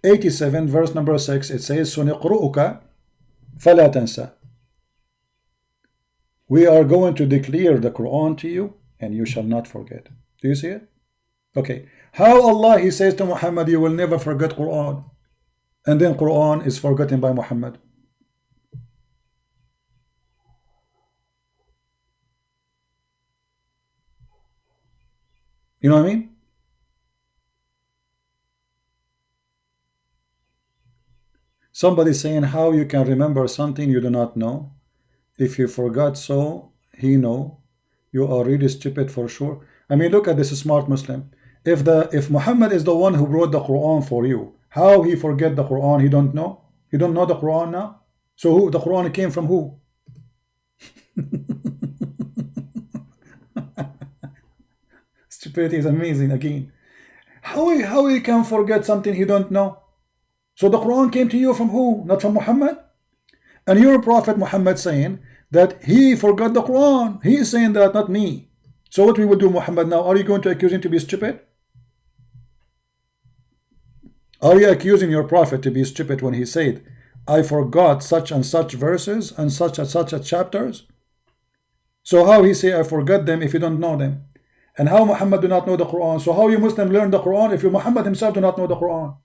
87, verse number 6, it says, سُنِقْرُؤُكَ فَلَا تَنْسَى. We are going to declare the Quran to you, and you shall not forget. Do you see it? Okay. How Allah, he says to Muhammad, you will never forget Quran, and then Quran is forgotten by Muhammad. You know what I mean? Somebody saying how you can remember something you do not know. If you forgot so, he know? You are really stupid for sure. I mean, look at this smart Muslim. If Muhammad is the one who wrote the Quran for you, how he forget the Quran? He don't know? You don't know the Quran now? So who the Quran came from who? Stupidity is amazing again. How he can forget something he don't know? So the Quran came to you from who? Not from Muhammad? And your Prophet Muhammad saying that he forgot the Quran. He is saying that, not me. So what we will do, Muhammad, now? Are you going to accuse him to be stupid? Are you accusing your Prophet to be stupid when he said, I forgot such and such verses and such chapters? So how he say I forgot them if you don't know them? And how Muhammad do not know the Quran? So how you Muslim learn the Quran if you Muhammad himself do not know the Quran?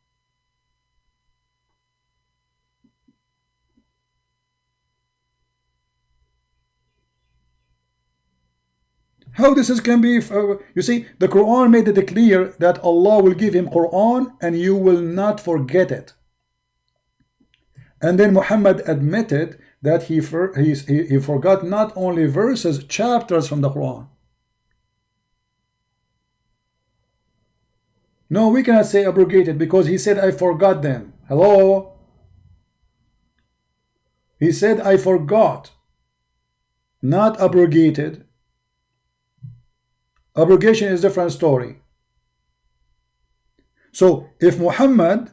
How this can be? You see, the Quran made it clear that Allah will give him Quran and you will not forget it. And then Muhammad admitted that he forgot not only verses, chapters from the Quran. No, we cannot say abrogated because he said I forgot them. Hello? He said I forgot, not abrogated. Abrogation is a different story. So if Muhammad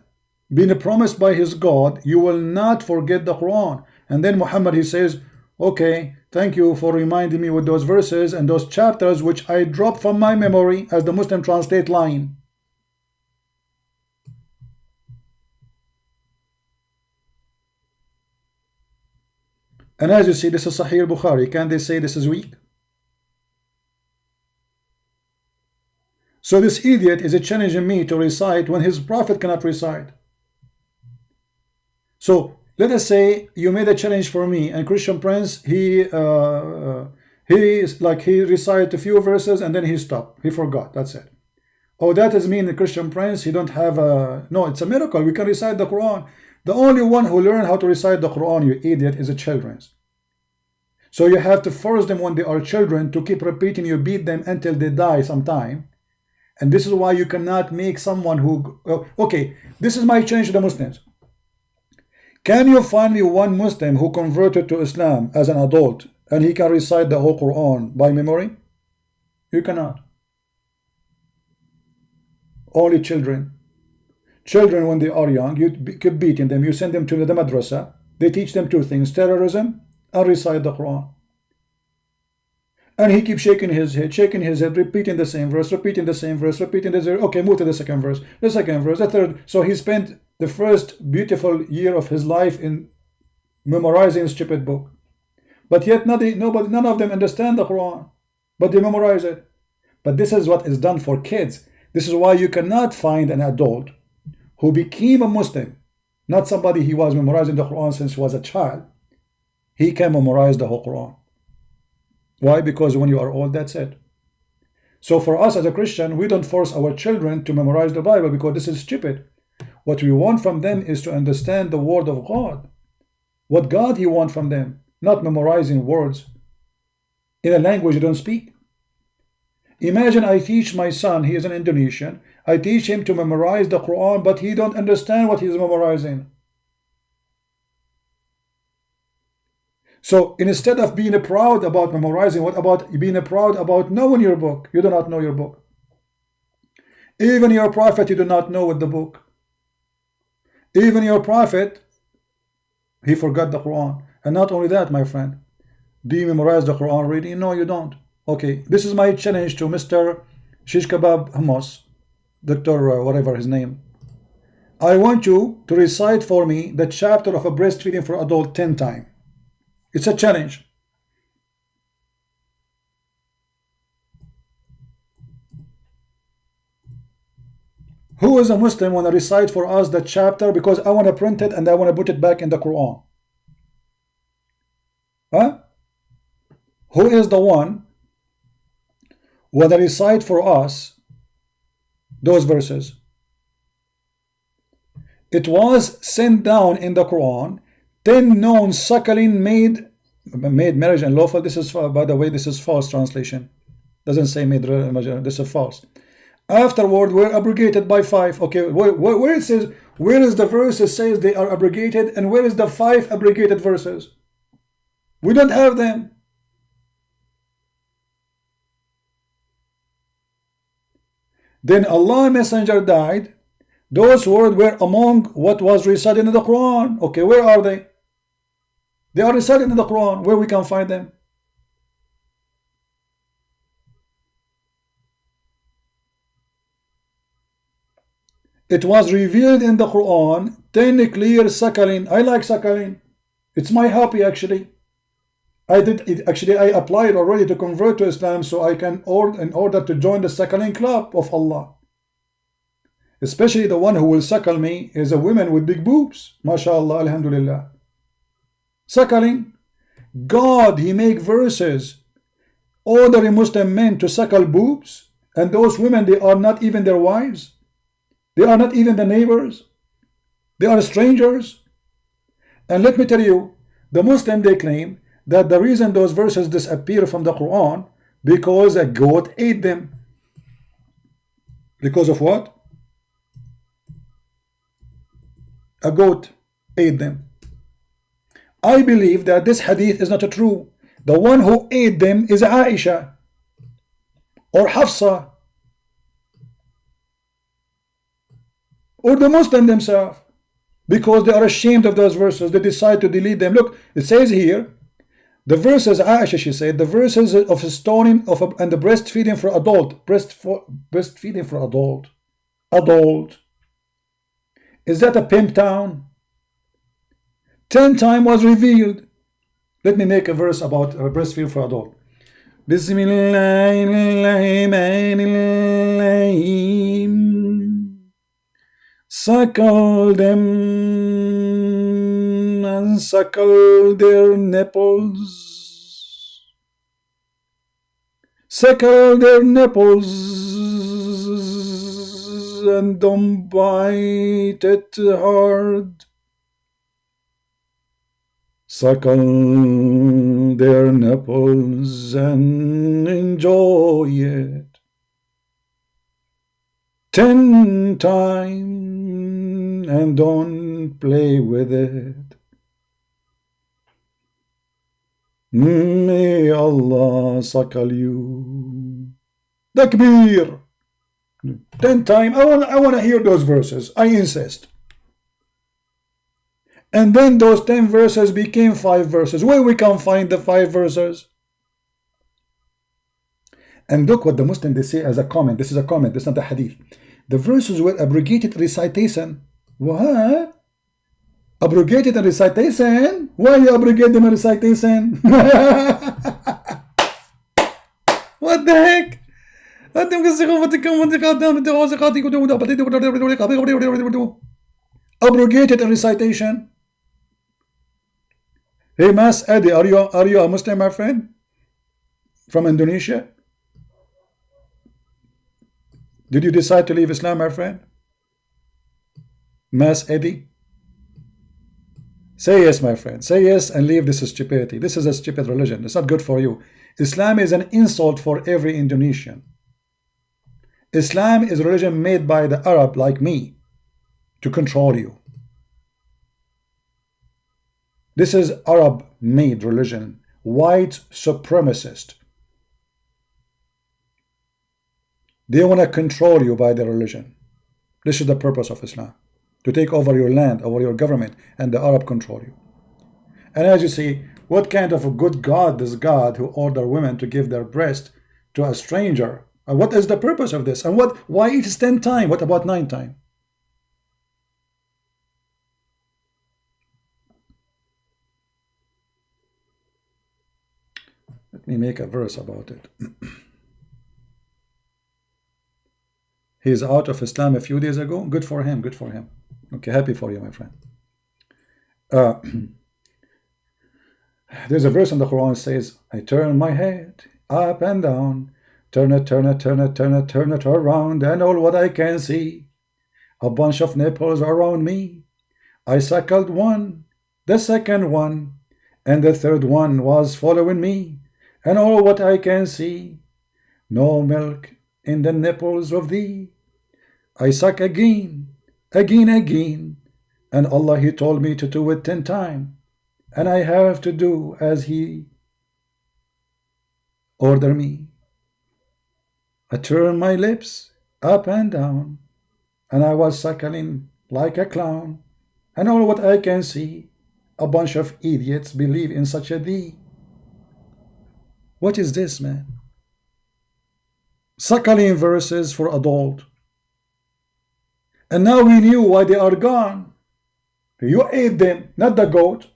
been promised by his God, you will not forget the Quran, and then Muhammad he says, okay, thank you for reminding me with those verses and those chapters which I dropped from my memory, as the Muslim translate line. And as you see, this is Sahih Bukhari. Can they say this is weak? So this idiot is challenging me to recite when his prophet cannot recite. So let us say you made a challenge for me, and Christian Prince he recited a few verses and then he stopped. He forgot. That's it. Oh, that does mean the Christian Prince he don't have a no. It's a miracle. We can recite the Quran. The only one who learn how to recite the Quran, you idiot, is the children. So you have to force them when they are children to keep repeating. You beat them until they die sometime. And this is why you cannot make someone who... okay, this is my challenge to the Muslims. Can you find me one Muslim who converted to Islam as an adult and he can recite the whole Quran by memory? You cannot. Only children. Children, when they are young, you keep beating them. You send them to the madrasa. They teach them two things, terrorism and recite the Quran. And he keeps shaking his head, repeating the same verse, repeating the same verse, repeating the same. Okay, move to the second verse, the third. So he spent the first beautiful year of his life in memorizing a stupid book. But yet none of them understand the Quran, but they memorize it. But this is what is done for kids. This is why you cannot find an adult who became a Muslim, not somebody he was memorizing the Quran since he was a child. He can memorize the whole Quran. Why? Because when you are old, that's it. So for us as a Christian, we don't force our children to memorize the Bible because this is stupid. What we want from them is to understand the word of God. What God he wants from them, not memorizing words in a language you don't speak. Imagine I teach my son, he is an Indonesian, I teach him to memorize the Quran, but he don't understand what he is memorizing. So instead of being proud about memorizing, what about being proud about knowing your book? You do not know your book. Even your prophet, you do not know with the book. Even your prophet, he forgot the Quran. And not only that, my friend, do you memorize the Quran already? No, you don't. Okay, this is my challenge to Mr. Shish Kebab Hummus, Dr. Whatever his name. I want you to recite for me the chapter of a breastfeeding for adult 10 times. It's a challenge. Who is a Muslim want to recite for us the chapter because I want to print it and I want to put it back in the Quran? Huh? Who is the one who want to recite for us those verses? It was sent down in the Quran. 10 known suckling made made marriage unlawful. This is, by the way, this is false translation. Doesn't say made, this is false. Afterward were abrogated by 5. Okay, where it says, where is the verse that says they are abrogated, and where is the 5 abrogated verses? We don't have them. Then Allah Messenger died. Those words were among what was recited in the Quran. Okay, where are they? They are recited in the Quran. Where we can find them? It was revealed in the Quran, 10 clear suckling. I like suckling. It's my hobby actually. I did it actually. I applied already to convert to Islam, so I can in order to join the suckling club of Allah. Especially the one who will suckle me is a woman with big boobs. MashaAllah, alhamdulillah. Suckling. God, He make verses ordering Muslim men to suckle boobs, and those women, they are not even their wives. They are not even the neighbors. They are strangers. And let me tell you, the Muslim, they claim that the reason those verses disappear from the Quran because a goat ate them. Because of what? A goat ate them. I believe that this hadith is not true. The one who ate them is Aisha or Hafsa or the Muslim themselves, because they are ashamed of those verses. They decide to delete them. Look, it says here, the verses, Aisha, she said, the verses of stoning and the breastfeeding for adult. Breastfeeding for adult. Is that a pimp town? 10 times was revealed. Let me make a verse about breastfeeding for adult. Bismillahirrahmanirrahim. Suckle them and suckle their nipples. Suckle their nipples and don't bite it hard. Suckle their nipples and enjoy it. 10 times and don't play with it. May Allah suckle you. Takbir. 10 times. I want to hear those verses. I insist. And then those 10 verses became 5 verses. Where we can find the 5 verses? And look what the Muslim, they say as a comment. This is a comment. This is not a hadith. The verses were abrogated recitation. What? Abrogated a recitation? Why you abrogate them a recitation? What the heck? Abrogated a recitation. Hey, Mas Eddie, are you a Muslim, my friend? From Indonesia? Did you decide to leave Islam, my friend? Mas Eddie? Say yes, my friend. Say yes and leave this stupidity. This is a stupid religion. It's not good for you. Islam is an insult for every Indonesian. Islam is a religion made by the Arab like me to control you. This is Arab-made religion. White supremacist. They want to control you by their religion. This is the purpose of Islam. To take over your land, over your government, and the Arab control you. And as you see, what kind of a good God is God who order women to give their breast to a stranger? And what is the purpose of this? And why it is 10 times? What about 9 times? Let me make a verse about it. He's out of Islam a few days ago. Good for him. Good for him. Okay, happy for you, my friend. There's a verse in the Quran that says, I turn my head up and down, turn it around, and all what I can see, a bunch of nipples around me. I suckled one, the second one, and the third one was following me, and all what I can see, no milk in the nipples of thee. I suck again, again, and Allah he told me to do it 10 times, and I have to do as he order me. I turn my lips up and down, and I was suckling like a clown, and all what I can see, a bunch of idiots believe in such a thee. What is this, man? Suckling verses for adult. And now we knew why they are gone. You ate them, not the goat.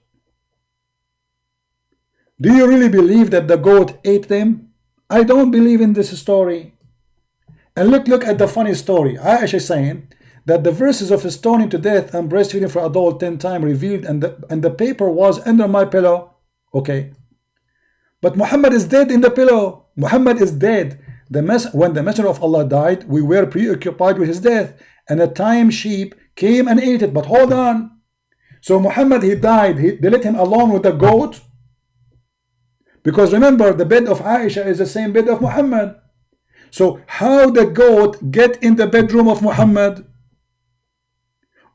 Do you really believe that the goat ate them? I don't believe in this story. And look at the funny story. Aisha saying that the verses of stoning to death and breastfeeding for adult 10 times revealed, and the paper was under my pillow. Okay. But Muhammad is dead in the pillow. Muhammad is dead. When the Messenger of Allah died, we were preoccupied with his death, and a tame sheep came and ate it. But hold on. So Muhammad, he died. They let him alone with the goat. Because remember, the bed of Aisha is the same bed of Muhammad. So how the goat get in the bedroom of Muhammad?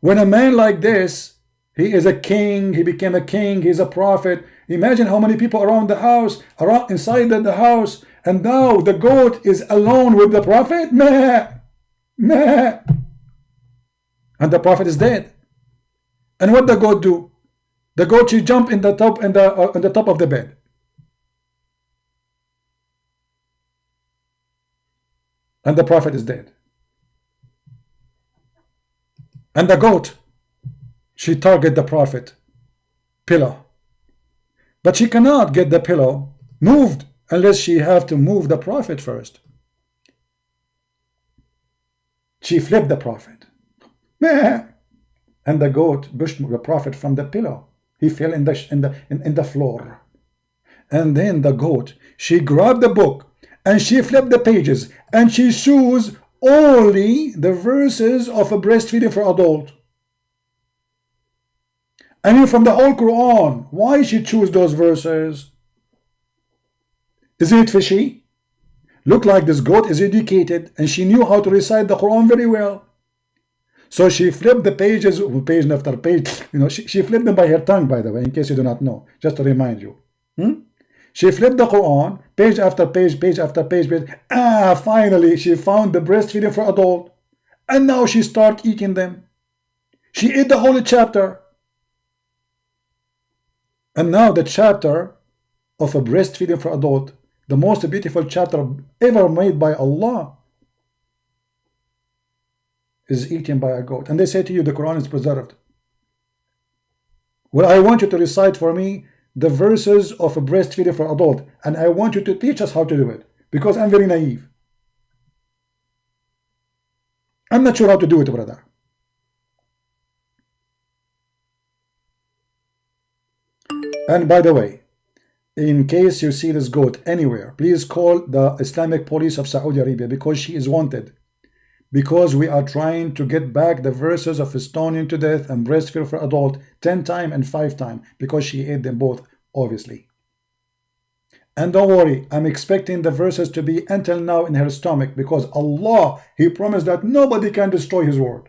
When a man like this, he is a king, he became a king, he's a prophet. Imagine how many people around the house, inside the house, and now the goat is alone with the prophet. Meh, meh. And the prophet is dead. And what the goat do? The goat, she jump in the top in the top of the bed. And the prophet is dead. And the goat, she target the prophet pillow, but she cannot get the pillow moved unless she have to move the prophet first. She flipped the prophet, and the goat pushed the prophet from the pillow. He fell in the floor. And then the goat, she grabbed the book and she flipped the pages and she chose only the verses of a breastfeeding for adult. I mean, from the whole Quran, why she choose those verses? Isn't it fishy? Look like this goat is educated and she knew how to recite the Quran very well. So she flipped the pages, page after page. She flipped them by her tongue, by the way, in case you do not know, just to remind you. She flipped the Quran, page after page, page after page. Finally, she found the breastfeeding for adult. And now she started eating them. She ate the whole chapter. And now the chapter of a breastfeeding for adult, the most beautiful chapter ever made by Allah, is eaten by a goat. And they say to you, the Quran is preserved. Well, I want you to recite for me the verses of a breastfeeding for adult, and I want you to teach us how to do it, because I'm very naive. I'm not sure how to do it, brother. And by the way, in case you see this goat anywhere, please call the Islamic police of Saudi Arabia, because she is wanted. Because we are trying to get back the verses of stoning to death and breastfeed for adult 10 times and 5 times, because she ate them both, obviously. And don't worry, I'm expecting the verses to be until now in her stomach, because Allah, He promised that nobody can destroy His word.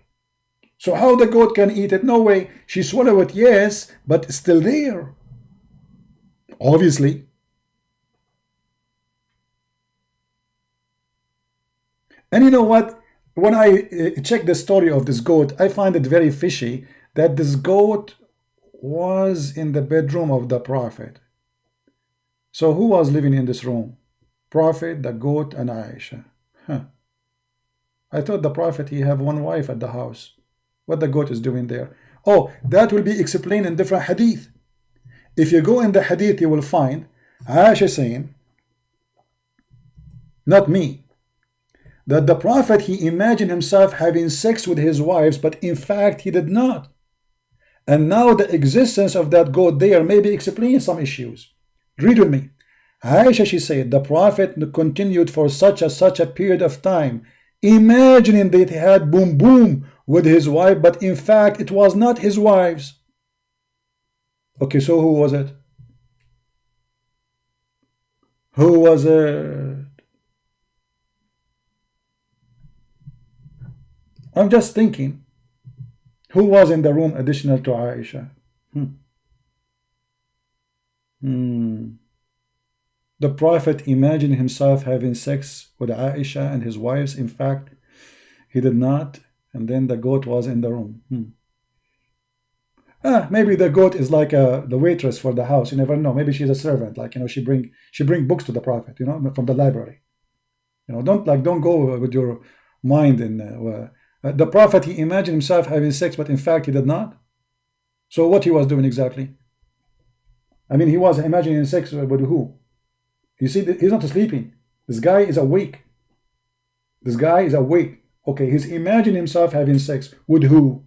So how the goat can eat it? No way. She swallowed it, yes, but it's still there. Obviously. And you know what? When I check the story of this goat, I find it very fishy that this goat was in the bedroom of the prophet. So who was living in this room? Prophet, the goat, and Aisha. I thought the prophet, he have one wife at the house. What the goat is doing there? Oh, that will be explained in different hadith. If you go in the hadith, you will find Aisha saying, not me, that the prophet, he imagined himself having sex with his wives, but in fact he did not. And now the existence of that goat there maybe explains some issues. Read with me. Aisha, she said, the prophet continued for such a period of time, imagining that he had boom boom with his wife, but in fact it was not his wives. Okay, so who was it? Who was it? I'm just thinking, who was in the room additional to Aisha? The Prophet imagined himself having sex with Aisha and his wives. In fact, he did not. And then the goat was in the room. Maybe the goat is like the waitress for the house. You never know. Maybe she's a servant. Like, she bring books to the Prophet, from the library. Don't go with your mind in the Prophet. He imagined himself having sex, but in fact he did not. So what he was doing exactly? I mean, he was imagining sex with who? You see, he's not sleeping. This guy is awake. This guy is awake. Okay, he's imagining himself having sex with who?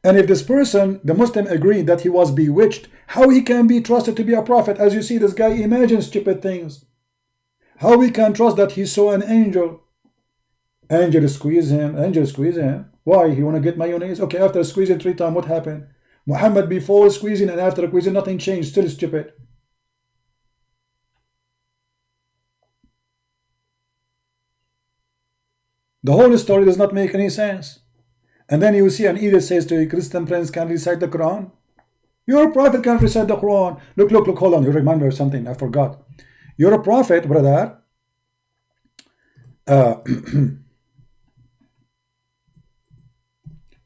And if this person, the Muslim, agreed that he was bewitched, how he can be trusted to be a prophet? As you see, this guy imagines stupid things. How we can trust that he saw an angel? Angel squeeze him. Angel squeeze him. Why? He want to get mayonnaise? Okay, after squeezing 3 times, what happened? Muhammad before squeezing and after squeezing, nothing changed. Still stupid. The whole story does not make any sense. And then you see an edict says to a Christian prince can recite the Quran. Your prophet can recite the Quran. Look, hold on. You remind me of something. I forgot. You're a prophet, brother.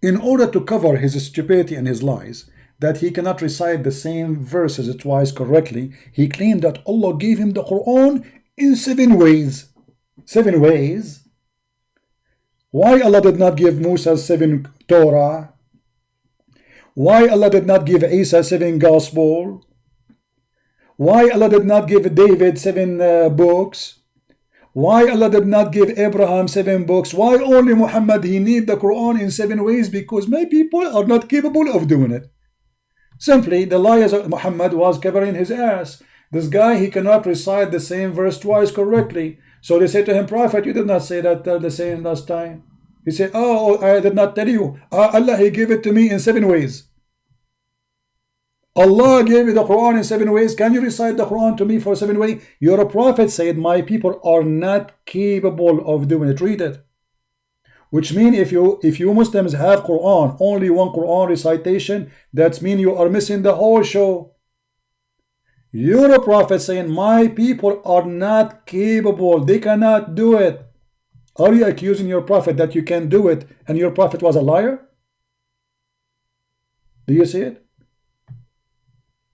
In order to cover his stupidity and his lies, that he cannot recite the same verses twice correctly, he claimed that Allah gave him the Quran in 7 ways. 7 ways? Why Allah did not give Musa 7 Torah? Why Allah did not give Isa 7 Gospel? Why Allah did not give David 7 books? Why Allah did not give Abraham 7 books? Why only Muhammad? He need the Quran in 7 ways because my people are not capable of doing it. Simply, the liars of Muhammad was covering his ass. This guy, he cannot recite the same verse twice correctly. So they said to him, Prophet, you did not say that the same last time. He said, oh, I did not tell you. Allah, he gave it to me in 7 ways. Allah gave you the Quran in 7 ways. Can you recite the Quran to me for 7 ways? Your prophet said, my people are not capable of doing it. Read it. Which means if you Muslims have Quran, only one Quran recitation, that means you are missing the whole show. Your prophet saying, my people are not capable. They cannot do it. Are you accusing your prophet that you can do it and your prophet was a liar? Do you see it?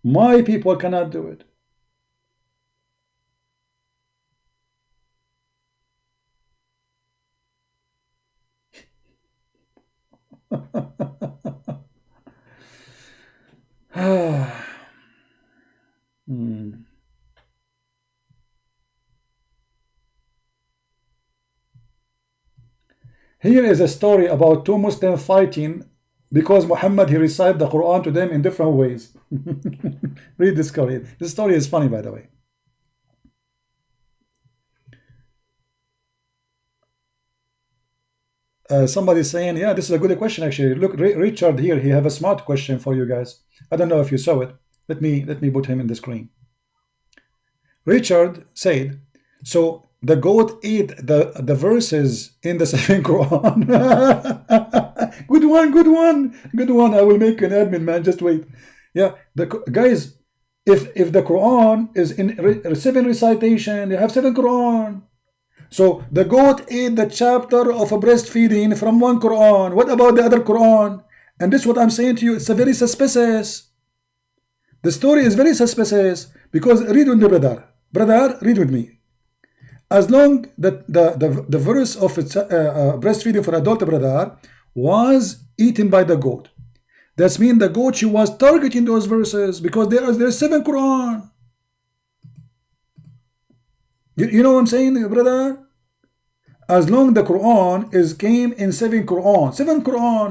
My people cannot do it. Here is a story about 2 Muslims fighting because Muhammad, he recited the Quran to them in different ways. Read this story. This story is funny, by the way. Somebody saying, yeah, this is a good question actually. Look, Richard here, he have a smart question for you guys. I don't know if you saw it. Let me put him in the screen. Richard said, so the goat ate the verses in the 7 Quran. Good one. I will make an admin, man. Just wait. Yeah, guys, if the Quran is in 7 recitation, you have 7 Quran. So the goat ate the chapter of breastfeeding from one Quran. What about the other Quran? And this is what I'm saying to you. It's a very suspicious. The story is very suspicious because read with me, brother, read with me. As long that the verse of breastfeeding for adult, brother, was eaten by the goat. That means the goat, she was targeting those verses because there's 7 Quran. You know what I'm saying, brother? As long the Quran came in 7 Quran,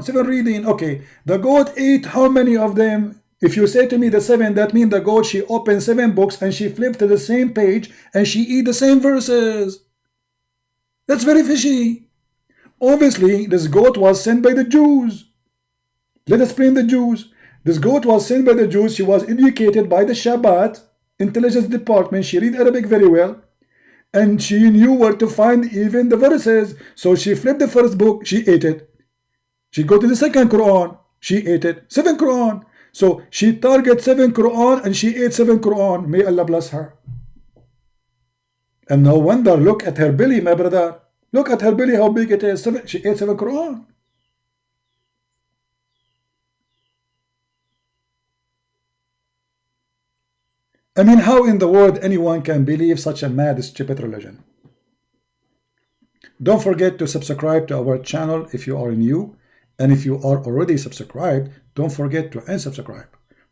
7 reading. Okay, the goat ate how many of them? If you say to me the 7, that means the goat, she opened 7 books and she flipped to the same page and she eat the same verses. That's very fishy. Obviously, this goat was sent by the Jews. Let us blame the Jews. This goat was sent by the Jews. She was educated by the Shabbat intelligence department. She read Arabic very well, and she knew where to find even the verses. So she flipped the first book, she ate it. She go to the second Quran, she ate it. 7 Quran. So she target 7 Quran and she ate 7 Quran. May Allah bless her. And no wonder, look at her belly, my brother. Look at her belly, how big it is. She ate 7 Quran. I mean, how in the world anyone can believe such a mad, stupid religion? Don't forget to subscribe to our channel if you are new. And if you are already subscribed, don't forget to unsubscribe.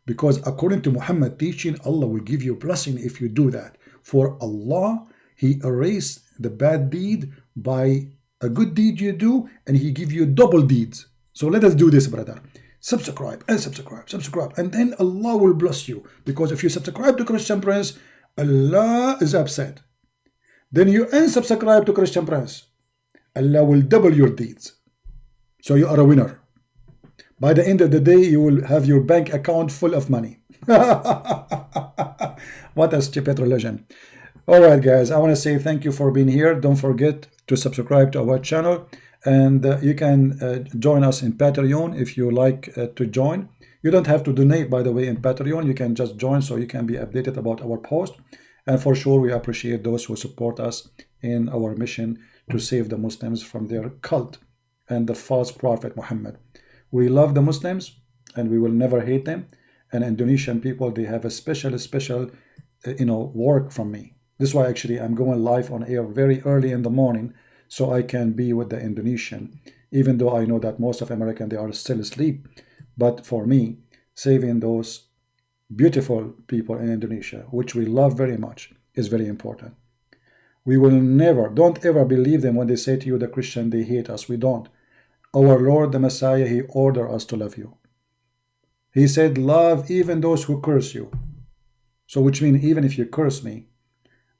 Because according to Muhammad teaching, Allah will give you a blessing if you do that. For Allah, He erased the bad deed by a good deed you do, and He give you double deeds. So let us do this, brother. Subscribe and subscribe, and then Allah will bless you. Because if you subscribe to Christian Prince, Allah is upset. Then you unsubscribe to Christian Prince, Allah will double your deeds. So you are a winner. By the end of the day, you will have your bank account full of money. What a stupid religion. Alright guys, I want to say thank you for being here. Don't forget to subscribe to our channel. And you can join us in Patreon if you like to join. You don't have to donate, by the way, in Patreon. You can just join so you can be updated about our post. And for sure, we appreciate those who support us in our mission to save the Muslims from their cult and the false prophet Muhammad. We love the Muslims and we will never hate them. And Indonesian people, they have a special work from me. This is why actually I'm going live on air very early in the morning, so I can be with the Indonesian, even though I know that most of American, they are still asleep. But for me, saving those beautiful people in Indonesia, which we love very much, is very important. We will never, don't ever believe them when they say to you, the Christian, they hate us. We don't. Our Lord, the Messiah, He ordered us to love you. He said, love even those who curse you. So which means even if you curse me,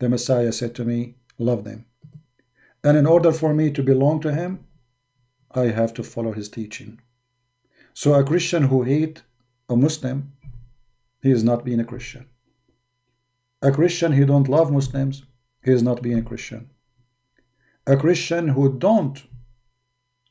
the Messiah said to me, love them. And in order for me to belong to Him, I have to follow His teaching. So a Christian who hates a Muslim, he is not being a Christian. A Christian who don't love Muslims, he is not being a Christian. A Christian who don't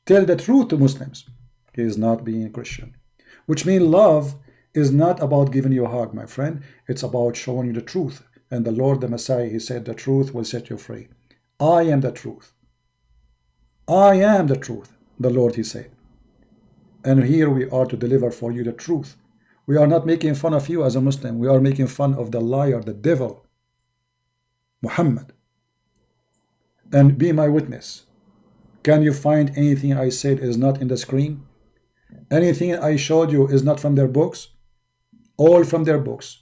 tell the truth to Muslims, he is not being a Christian. Which means love is not about giving you a hug, my friend. It's about showing you the truth. And the Lord, the Messiah, He said, the truth will set you free. I am the truth. I am the truth, the Lord, He said. And here we are to deliver for you the truth. We are not making fun of you as a Muslim. We are making fun of the liar, the devil, Muhammad. And be my witness. Can you find anything I said is not in the screen? Anything I showed you is not from their books? All from their books.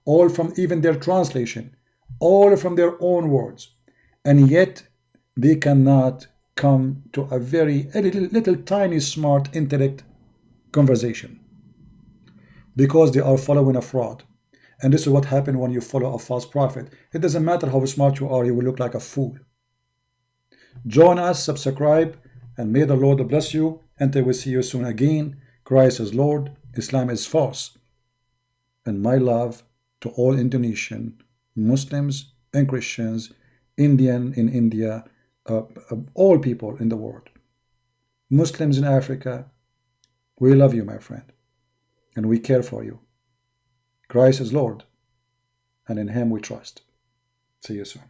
All from even their translation. All from their own words. And yet they cannot come to a little tiny smart intellect conversation, because they are following a fraud. And this is what happened when you follow a false prophet. It doesn't matter how smart you are, you will look like a fool. Join us, subscribe, and may the Lord bless you until we see you soon again. Christ is Lord, Islam is false. And my love to all Indonesian Muslims and Christians, Indian in India, all people in the world, Muslims in Africa, we love you, my friend, and we care for you. Christ is Lord, and in Him we trust. See you soon.